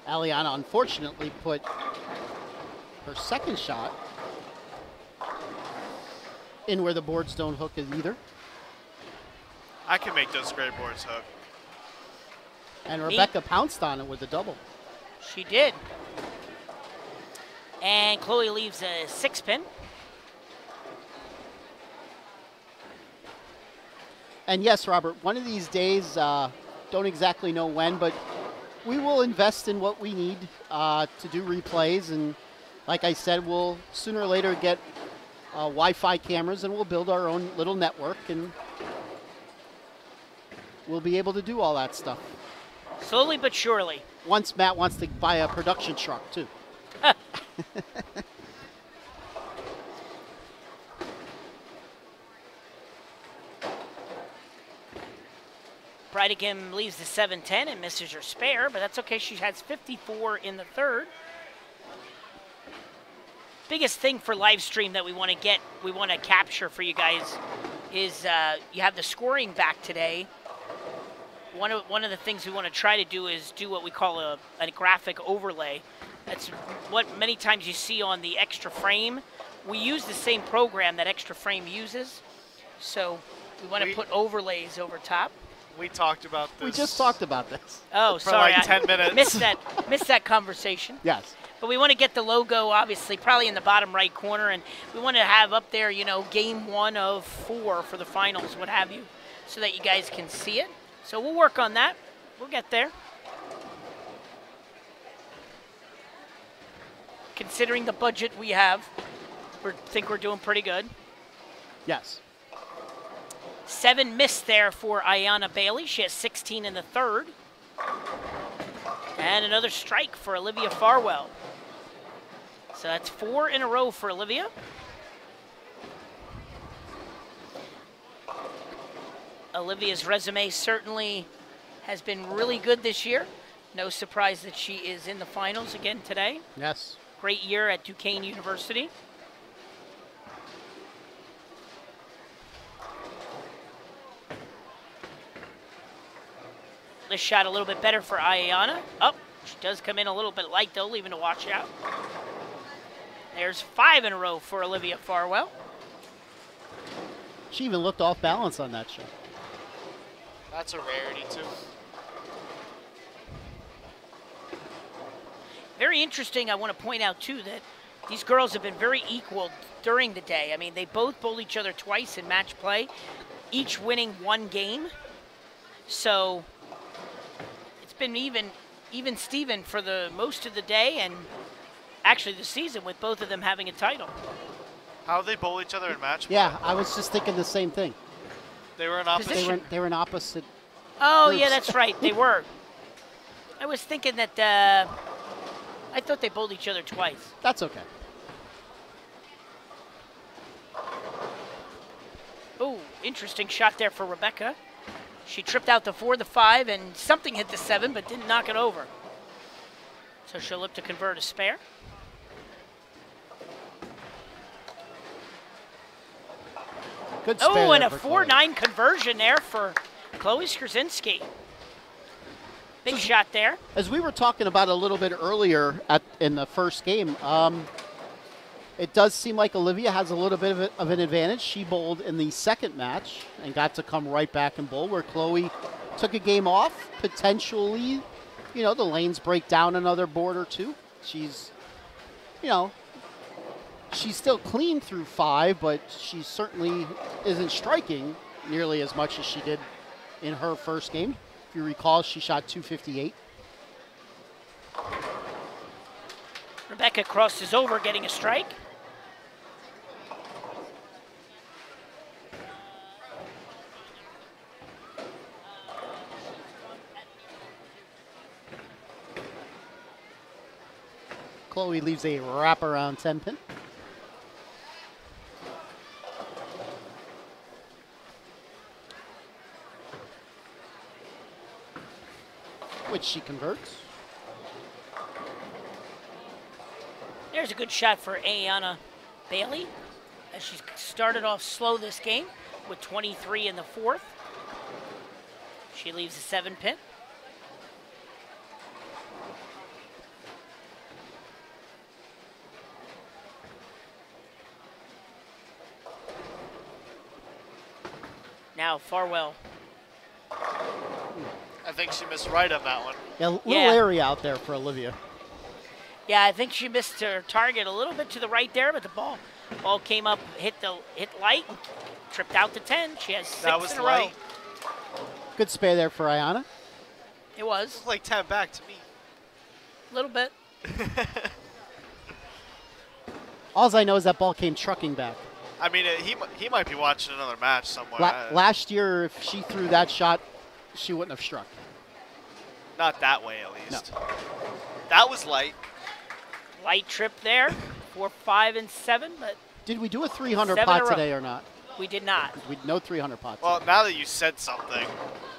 Aliana unfortunately put her second shot in where the boards don't hook either. I can make those gray boards hook. And Rebecca pounced on it with a double. She did. And Chloe leaves a 6-pin. And yes, Robert, one of these days, don't exactly know when, but we will invest in what we need to do replays. And like I said, we'll sooner or later get Wi-Fi cameras, and we'll build our own little network, and we'll be able to do all that stuff. Slowly but surely. Once Matt wants to buy a production truck, too. Breitigam leaves the 7-10 and misses her spare, but that's okay. She has 54 in the third. Biggest thing for live stream that we want to capture for you guys is you have the scoring back today. One of the things we want to try to do is do what we call a graphic overlay. That's what many times you see on the Extra Frame. We use the same program that Extra Frame uses, so we want to put overlays over top. We talked about this. We just talked about this. Oh, for sorry, like 10 minutes. Missed that conversation. Yes. But we want to get the logo, obviously, probably in the bottom right corner, and we want to have up there, you know, game 1 of 4 for the finals, what have you. so that you guys can see it. So we'll work on that. We'll get there. Considering the budget we have, we think we're doing pretty good. Yes. 7 missed there for Ayanna Bailey. She has 16 in the third. And another strike for Olivia Farwell. So that's 4 in a row for Olivia. Olivia's resume certainly has been really good this year. No surprise that she is in the finals again today. Yes. Great year at Duquesne University. This shot a little bit better for Ayanna. Oh, she does come in a little bit light though, leaving to watch out. There's 5 in a row for Olivia Farwell. She even looked off balance on that shot. That's a rarity, too. Very interesting, I want to point out too that these girls have been very equal during the day. I mean, they both bowled each other twice in match play, each winning 1 game. So it's been even Steven for the most of the day and actually the season with both of them having a title. How they bowl each other in match play? Yeah, I was just thinking the same thing. They were in opposite. Position. They were in opposite. Oh, groups. yeah, that's right. They were. I was thinking that I thought they bowled each other twice. That's okay. Oh, interesting shot there for Rebecca. She tripped out the 4, the 5, and something hit the 7, but didn't knock it over. So she'll look to convert a spare. Good spare Oh, and there a for Chloe. 4-9 conversion there for Chloe Skrzyncki. Big shot there. As we were talking about a little bit earlier in the first game, it does seem like Olivia has a little bit of an advantage. She bowled in the second match and got to come right back and bowl, where Chloe took a game off. Potentially, you know, the lanes break down another board or two. She's, you know, she's still clean through 5, but she certainly isn't striking nearly as much as she did in her first game. If you recall, she shot 258. Rebecca crosses over, getting a strike. Chloe leaves a wraparound 10 pin. Which she converts. There's a good shot for Ayanna Bailey as she's started off slow this game with 23 in the 4th. She leaves a 7 pin. Now Farwell. I think she missed right on that one. Yeah, a little Yeah. area out there for Olivia. Yeah, I think she missed her target a little bit to the right there, but the ball came up, hit light, and tripped out to 10. She has 6 That was in a light. row. Good spare there for Ayanna. It was It's like 10 back to me. a little bit. All I know is that ball came trucking back. I mean, he might be watching another match somewhere. Last year, if she threw that shot, she wouldn't have struck. Not that way, at least. That was light. Light trip there for 5 and 7, but Did we do a 300 7 in a pot row. today or not? we did not. No 300 pots. Well, now that you said something.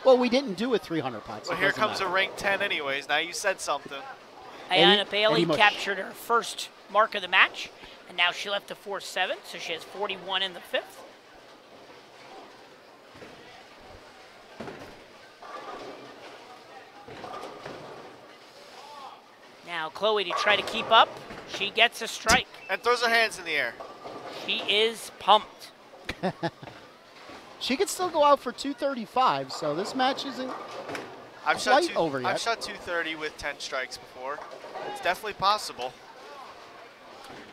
Well, we didn't do a 300 pot. So Well, it here doesn't comes matter. a rank 10 anyways. Now you said something. Ayanna Eddie Bailey Mush. captured her first mark of the match, and now she left to 4-7, so she has 41 in the 5th. Now Chloe to try to keep up. She gets a strike. And throws her hands in the air. She is pumped. She could still go out for 235, so this match isn't I've quite over yet. I've shot 230 with 10 strikes before. It's definitely possible.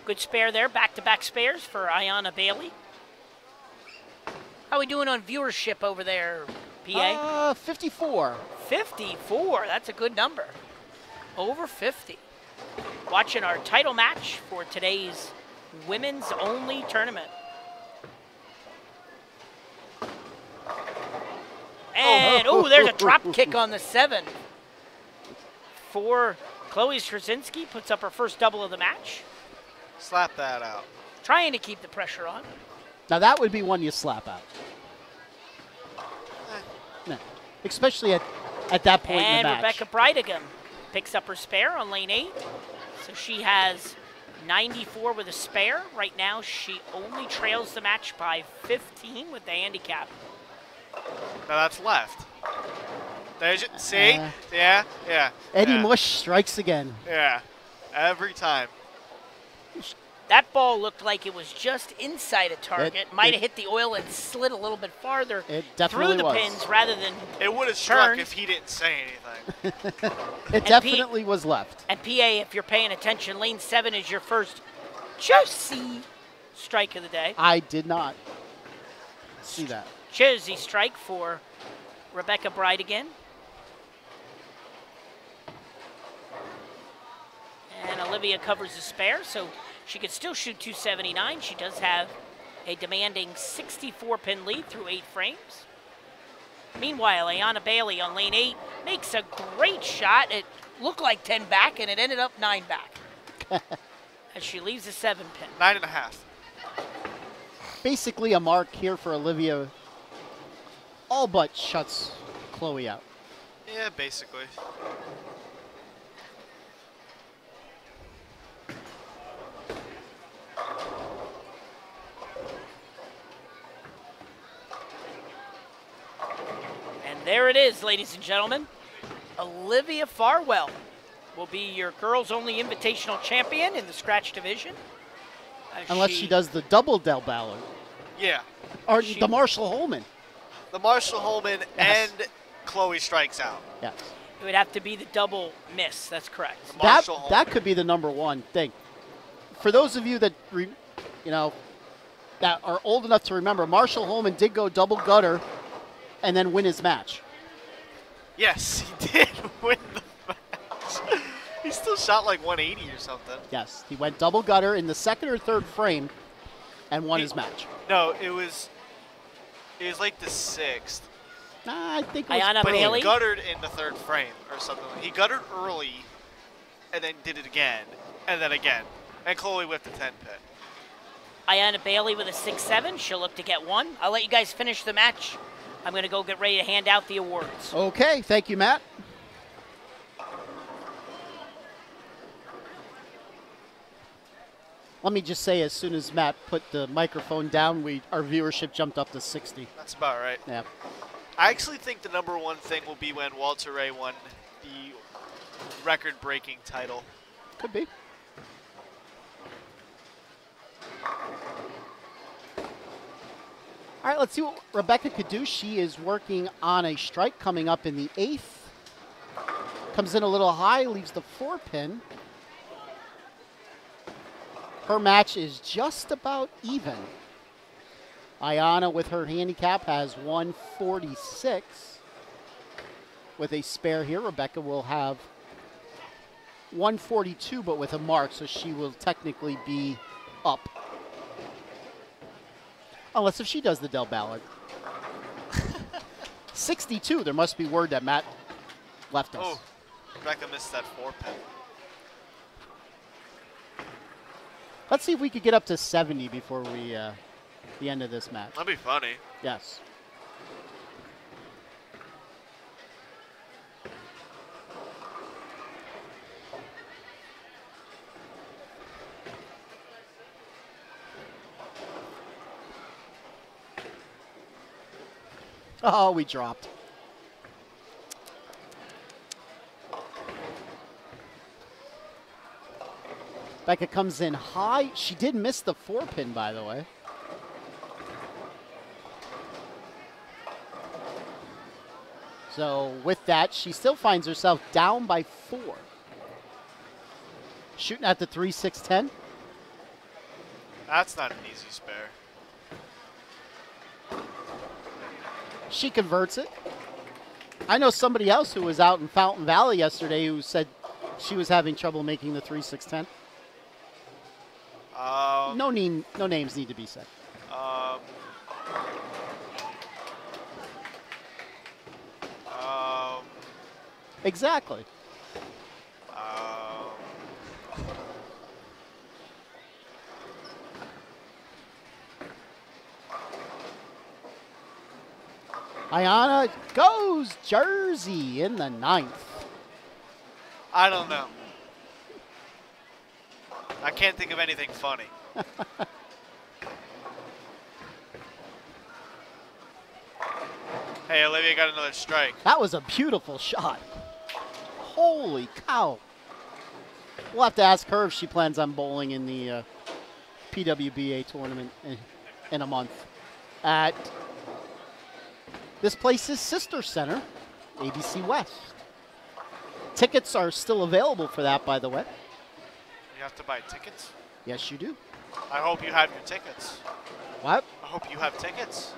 Good spare there, back-to-back spares for Ayanna Bailey. How we doing on viewership over there, PA? 54. 54. That's a good number. Over 50. Watching our title match for today's women's only tournament. And, oh, there's a drop kick on the 7. For Chloe Straczynski, puts up her first double of the match. Slap that out. Trying to keep the pressure on. Now that would be one you slap out. No. Especially at that point in the match. And Rebecca Breidigam picks up her spare on lane 8. So she has 94 with a spare. Right now, she only trails the match by 15 with the handicap. Now that's left. There's it. See? Yeah. Eddie yeah. Mush strikes again. Yeah. Every time. That ball looked like it was just inside a target. Might have hit the oil and slid a little bit farther through the pins rather than it would have struck turned. if he didn't say anything. It definitely was left. And PA, if you're paying attention, lane 7 is your first juicy strike of the day. I did not see that. Juicy strike for Rebecca Breidigam. And Olivia covers the spare, so she could still shoot 279. She does have a demanding 64-pin lead through 8 frames. Meanwhile, Ayana Bailey on lane 8 makes a great shot. It looked like 10 back, and it ended up 9 back. As she leaves a 7-pin. 9.5. Basically a mark here for Olivia. All but shuts Chloe out. Yeah, basically. And there it is, ladies and gentlemen. Olivia Farwell will be your girls-only invitational champion in the scratch division. Unless she does the double Del Ballard. Yeah. Or the Marshall Holman. The Marshall Holman and Chloe strikes out. Yes. It would have to be the double miss. That's correct. That could be the #1 thing. For those of you that, that are old enough to remember, Marshall Holman did go double gutter and then win his match. Yes, he did win the match. He still shot like 180 or something. Yes, he went double gutter in the 2nd or 3rd frame and won his match. No, it was like the 6th. I think it was Ayana But Bailey? he guttered in the 3rd frame or something. He guttered early and then did it again and then again. And Chloe whipped the 10-pin. Ayana Bailey with a 6-7. She'll look to get 1. I'll let you guys finish the match. I'm going to go get ready to hand out the awards. Okay, thank you, Matt. Let me just say, as soon as Matt put the microphone down, our viewership jumped up to 60. That's about right. Yeah. I actually think the #1 thing will be when Walter Ray won the record-breaking title. Could be. All right, let's see what Rebecca could do. She is working on a strike coming up in the 8th. Comes in a little high, leaves the 4-pin. Her match is just about even. Ayana, with her handicap, has 146. With a spare here, Rebecca will have 142, but with a mark, so she will technically be up. Unless if she does the Del Ballard. 62, there must be word that Matt left us. Oh, Rebecca missed that 4-pin. Let's see if we could get up to 70 before we the end of this match. That'd be funny. Yes. Oh, we dropped. Becca comes in high. She did miss the 4-pin, by the way. So with that, she still finds herself down by 4. Shooting at the 3-6-10. That's not an easy spare. She converts it. I know somebody else who was out in Fountain Valley yesterday who said she was having trouble making the 3-6-10. No names need to be said. Um, Exactly. Ayana goes Jersey in the 9th. I don't know. I can't think of anything funny. Hey, Olivia got another strike. That was a beautiful shot. Holy cow. We'll have to ask her if she plans on bowling in the PWBA tournament in a month. At this place's sister center, ABC West. Tickets are still available for that, by the way. You have to buy tickets? Yes, you do. I hope you have your tickets. What? I hope you have tickets.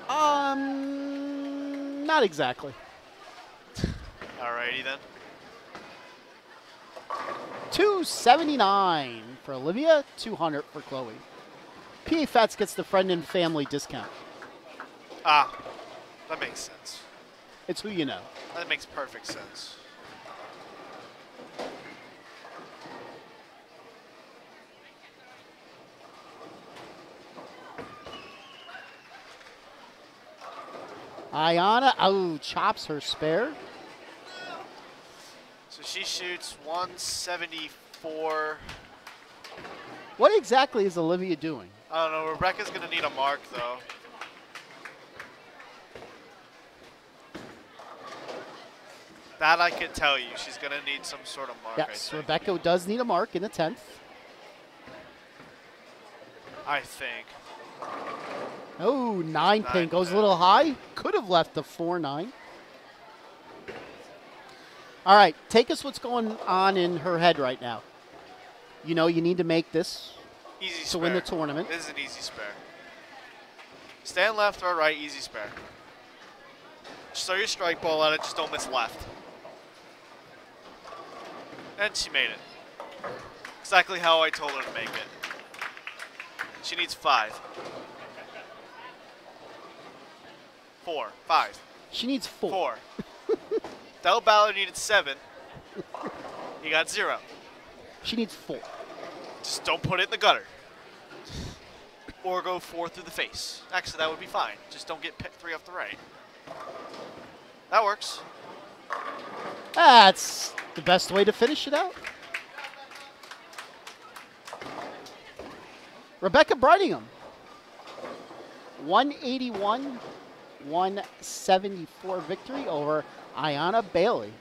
Not exactly. Alrighty then. $279 for Olivia, $200 for Chloe. PA Fats gets the friend and family discount. Ah, that makes sense. It's who you know. That makes perfect sense. Ayana, chops her spare. So she shoots 174. What exactly is Olivia doing? I don't know. Rebecca's going to need a mark, though. That I can tell you. She's going to need some sort of mark, I Yes, think. Rebecca does need a mark in the 10th. I think. Oh, 9 pin goes a little high. Could have left the 4-9. All right, take us what's going on in her head right now. You know you need to make this Easy to spare. win the tournament. This is an easy spare. Stand left or right, easy spare. Just throw your strike ball at it, just don't miss left. And she made it. Exactly how I told her to make it. She needs 5. 4, 5. She needs 4. 4. Del Ballard needed 7. He got 0. She needs 4. Just don't put it in the gutter. Or go 4 through the face. Actually, that would be fine. Just don't get 3 off the right. That works. That's the best way to finish it out. Rebecca Bridingham. 181-174 victory over Ayana Bailey.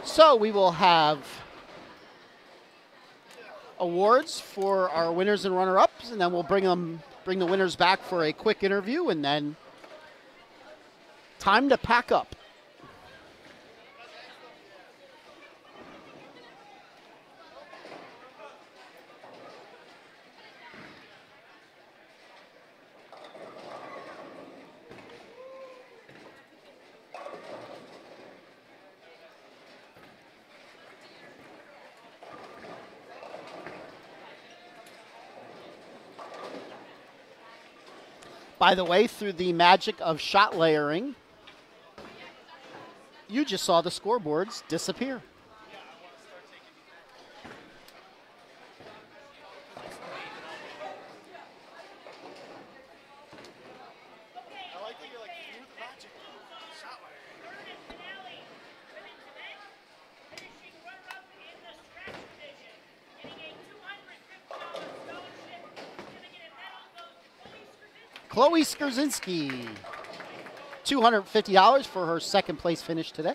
So we will have awards for our winners and runner-ups, and then we'll bring the winners back for a quick interview, and then time to pack up. By the way, through the magic of shot layering, you just saw the scoreboards disappear. Chloe Skurzinski, $250 for her second place finish today.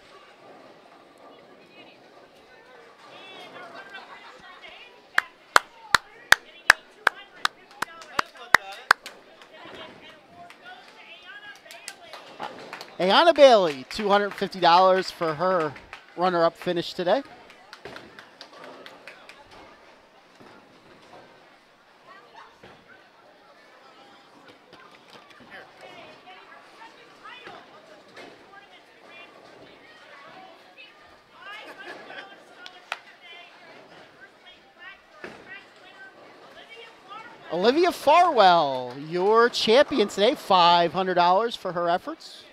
Ayana Bailey, $250 for her runner-up finish today. Olivia Farwell, your champion today, $500 for her efforts.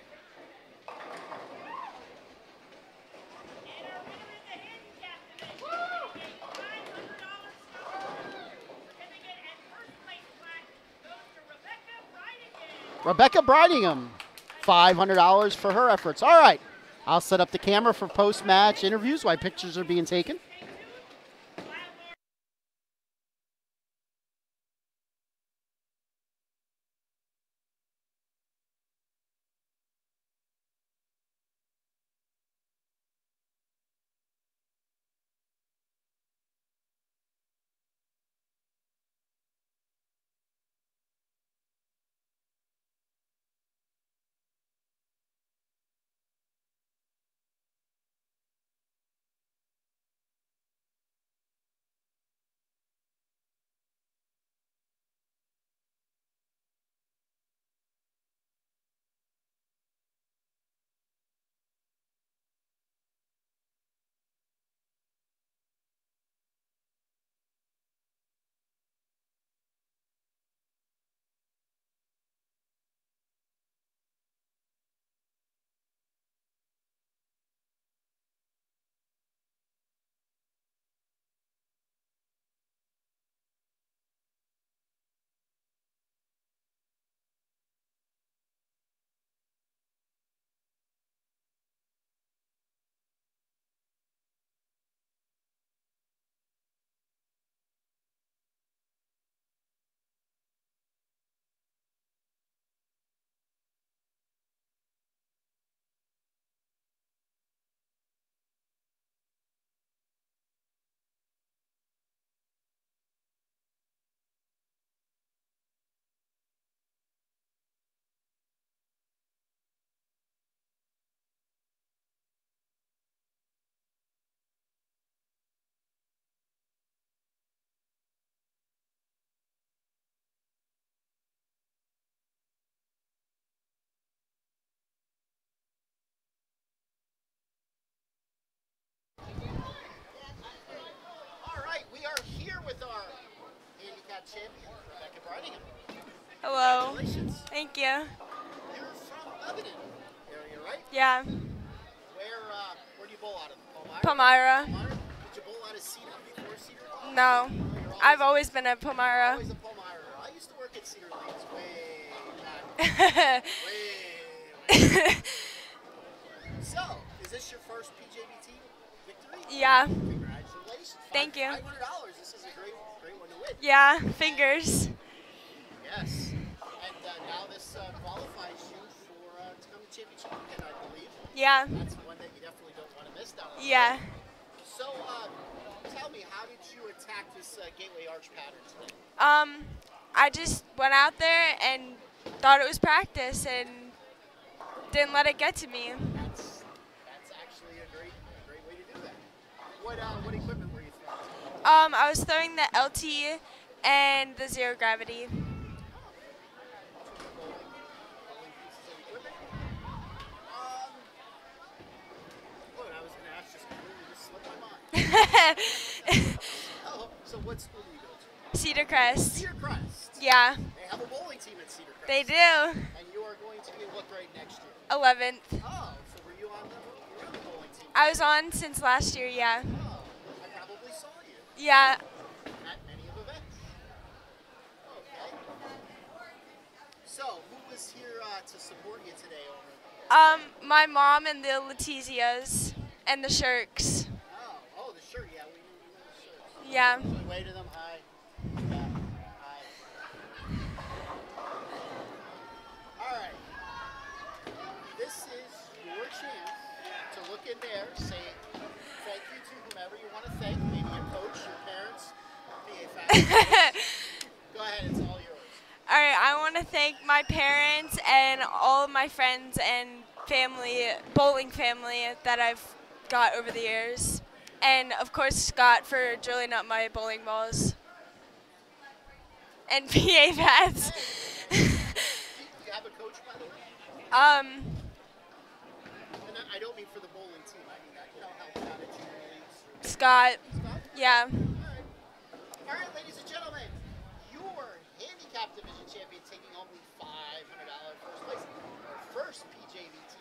Rebecca Bridingham, $500 for her efforts. All right, I'll set up the camera for post-match interviews while pictures are being taken. We are here with our handicap champion, Rebecca Bridingham. Hello. Congratulations. Thank you. You're from Lebanon area, right? Yeah. Where do you bowl out of? Palmyra. Palmyra? Did you bowl out of Cedar before Cedar? No. You're I've always been at Palmyra. always a Palmyra. I used to work at Cedar Lanes way back. way. So, is this your first PJBT victory? Yeah. Congratulations. Thank you. $500. This is a great one to win. Yeah. Fingers. Yes. And now this qualifies you for to come to championship weekend, I believe. Yeah. That's one that you definitely don't want to miss now. Yeah. So, tell me, how did you attack this gateway arch pattern today? I just went out there and thought it was practice and didn't let it get to me. That's actually a great way to do that. What equipment were you throwing? I was throwing the LT and the zero gravity. I was going to ask, just completely just slipped my mind. So what school do you go to? Cedar Crest. Cedar Crest. Yeah. They have a bowling team at Cedar Crest. They do. And you are going to be in what grade next year? 11th. Oh, so were you on the bowling team? I was on since last year, yeah. Oh, I probably saw you Yeah. at many of events. Okay. So, who was here to support you today over? My mom and the Letizias and the Shirks. Oh, the shirt. Yeah, we knew the shirts. Yeah. Should we wave to them? Hi. Yeah. Hi. All right. This is your chance to look in there, say thank you to whomever you want to thank, maybe your coach, your parents, be a family. Go ahead, it's all yours. All right, I want to thank my parents and all of my friends and family, bowling family that I've got over the years. And of course, Scott for drilling up my bowling balls. And PA pads. Do you have a coach, by the way? um, And I don't mean for the bowling team. I mean, helping out at junior leagues. Scott. Scott? Yeah. All right, ladies and gentlemen, your handicap division champion taking home the $500 first place. Her first PJBT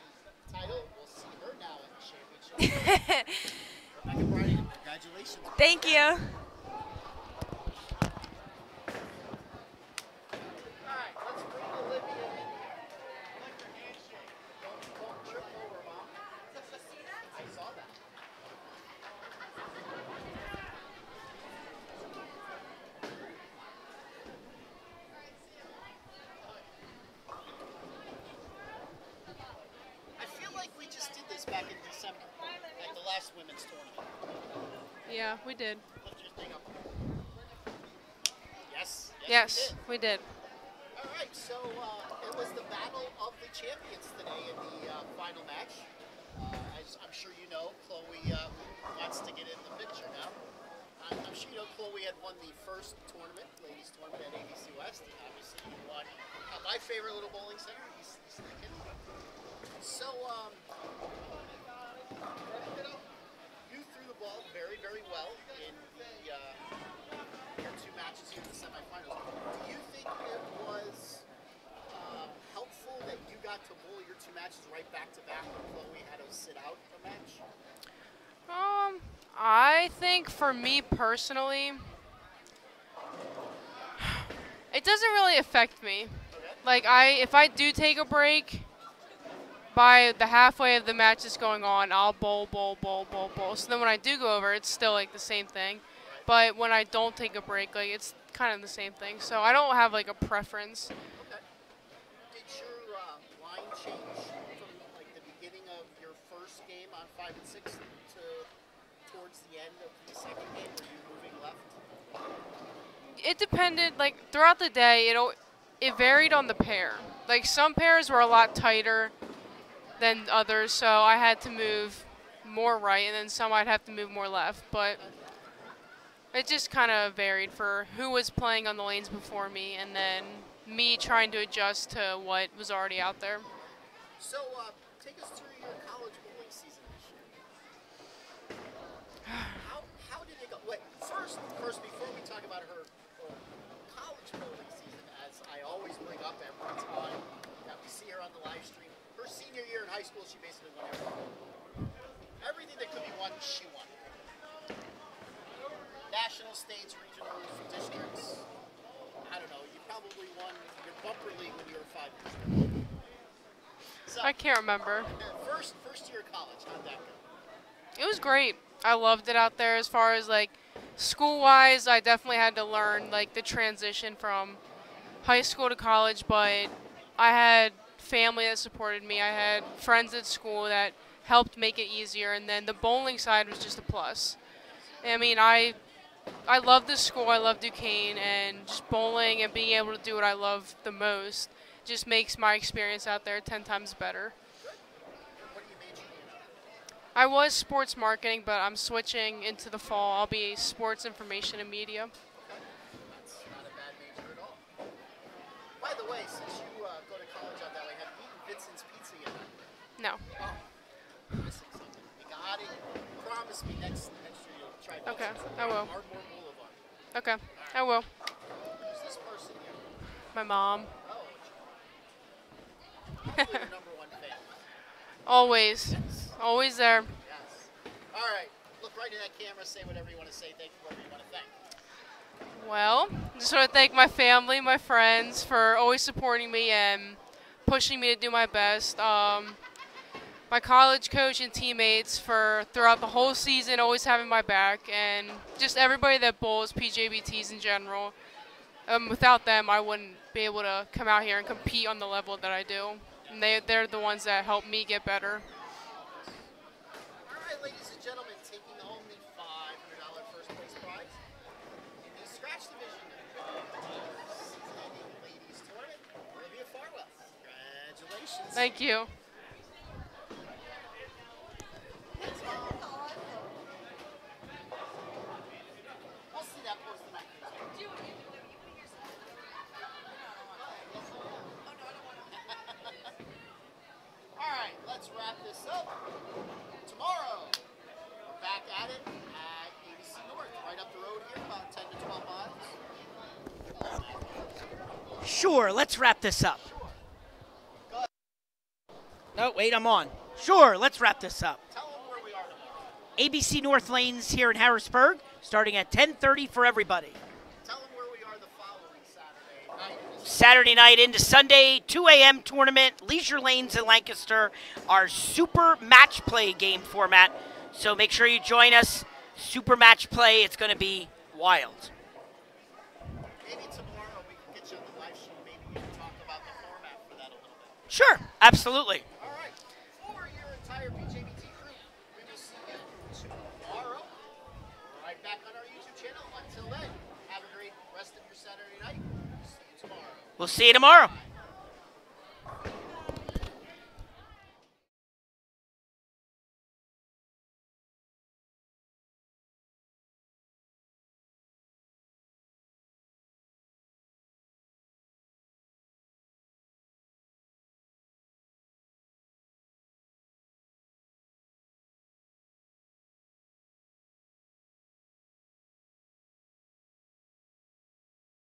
title. We'll see her now at the championship. Rebecca Brady, congratulations. Thank you. All right, let's bring Olivia in here. Don't trip over, Mom. I saw that. I feel like we just did this back in December, like the last women's tournament. Yeah, we did. Lift your thing up. Yes. Yes, we did. All right, so it was the battle of the champions today in the final match. As I'm sure you know, Chloe wants to get in the picture now. I'm sure you know Chloe had won the first tournament, ladies tournament at ABC West, and obviously you won at my favorite little bowling center, East Lincoln. So, you threw the ball very, very well in the your two matches here in the semifinals. Do you think it was helpful that you got to bowl your two matches right back to back when Chloe had to sit out a match? I think for me personally, it doesn't really affect me. Like if I do take a break, by the halfway of the match that's going on, I'll bowl. So then when I do go over, it's still like the same thing. But when I don't take a break, like it's kind of the same thing. So I don't have like a preference. Okay. Did your line change from like the beginning of your first game on 5 and 6 to towards the end of the second game? Were you moving left? It depended. Like throughout the day, it varied on the pair. Like some pairs were a lot tighter than others, so I had to move more right, and then some I'd have to move more left. But it just kind of varied for who was playing on the lanes before me, and then me trying to adjust to what was already out there. So, take us through your college bowling season this year. How did it go? Wait, first, before we talk about her college bowling season, as I always bring up every time that we see her on the live stream, her senior year in high school, she basically won everything. Everything that could be won, she won. National, states, regionals, districts. I don't know. You probably won your bumper league when you were 5 years old. So, I can't remember. First year of college, how'd that go? It was great. I loved it out there. As far as like school-wise, I definitely had to learn like the transition from high school to college, but I had family that supported me. I had friends at school that helped make it easier, and then the bowling side was just a plus. I mean, I love this school. I love Duquesne, and just bowling and being able to do what I love the most just makes my experience out there 10 times better. What are you majoring in? I was sports marketing, but I'm switching into the fall. I'll be sports information and media. That's not a bad major at all. By the way, since you go to college out that way, have you eaten Vincent's Pizza yet? No. Oh, you're missing something. You got it. Promise me next year you'll try Vincent's. Okay, I will. Ardmore Boulevard. Okay, I will. Who's this person here? My mom. Oh, probably your number one fan. Always. Always there. Yes. All right. Look right in that camera. Say whatever you want to say. Thank you, whoever you want to thank. Well, just want to thank my family, my friends for always supporting me and pushing me to do my best. My college coach and teammates for throughout the whole season always having my back, and just everybody that bowls, PJBTs in general. Without them, I wouldn't be able to come out here and compete on the level that I do. And they're the ones that help me get better. All right, ladies and gentlemen, taking home the $500 first place prize in the scratch division of the Cincinnati Ladies Congratulations. Thank you. We'll see that post tonight. All right, let's wrap this up. Tomorrow, we're back at it at ABC North, right up the road here, about 10 to 12 miles. Sure, let's wrap this up. No, wait, I'm on. Sure, let's wrap this up. Tell them where we are tomorrow. ABC North Lanes here in Harrisburg, starting at 10:30 for everybody. Tell them where we are the following Saturday night. Saturday night into Sunday, 2 a.m. tournament, Leisure Lanes in Lancaster, our super match play game format. So make sure you join us. Super match play, it's going to be wild. Maybe tomorrow we can get you on the live show. Maybe we can talk about the format for that a little bit. Sure, absolutely. All right. For your entire PJBT crew, we will see you tomorrow. Right back on our YouTube channel. Until then, have a great rest of your Saturday night. See you tomorrow. We'll see you tomorrow.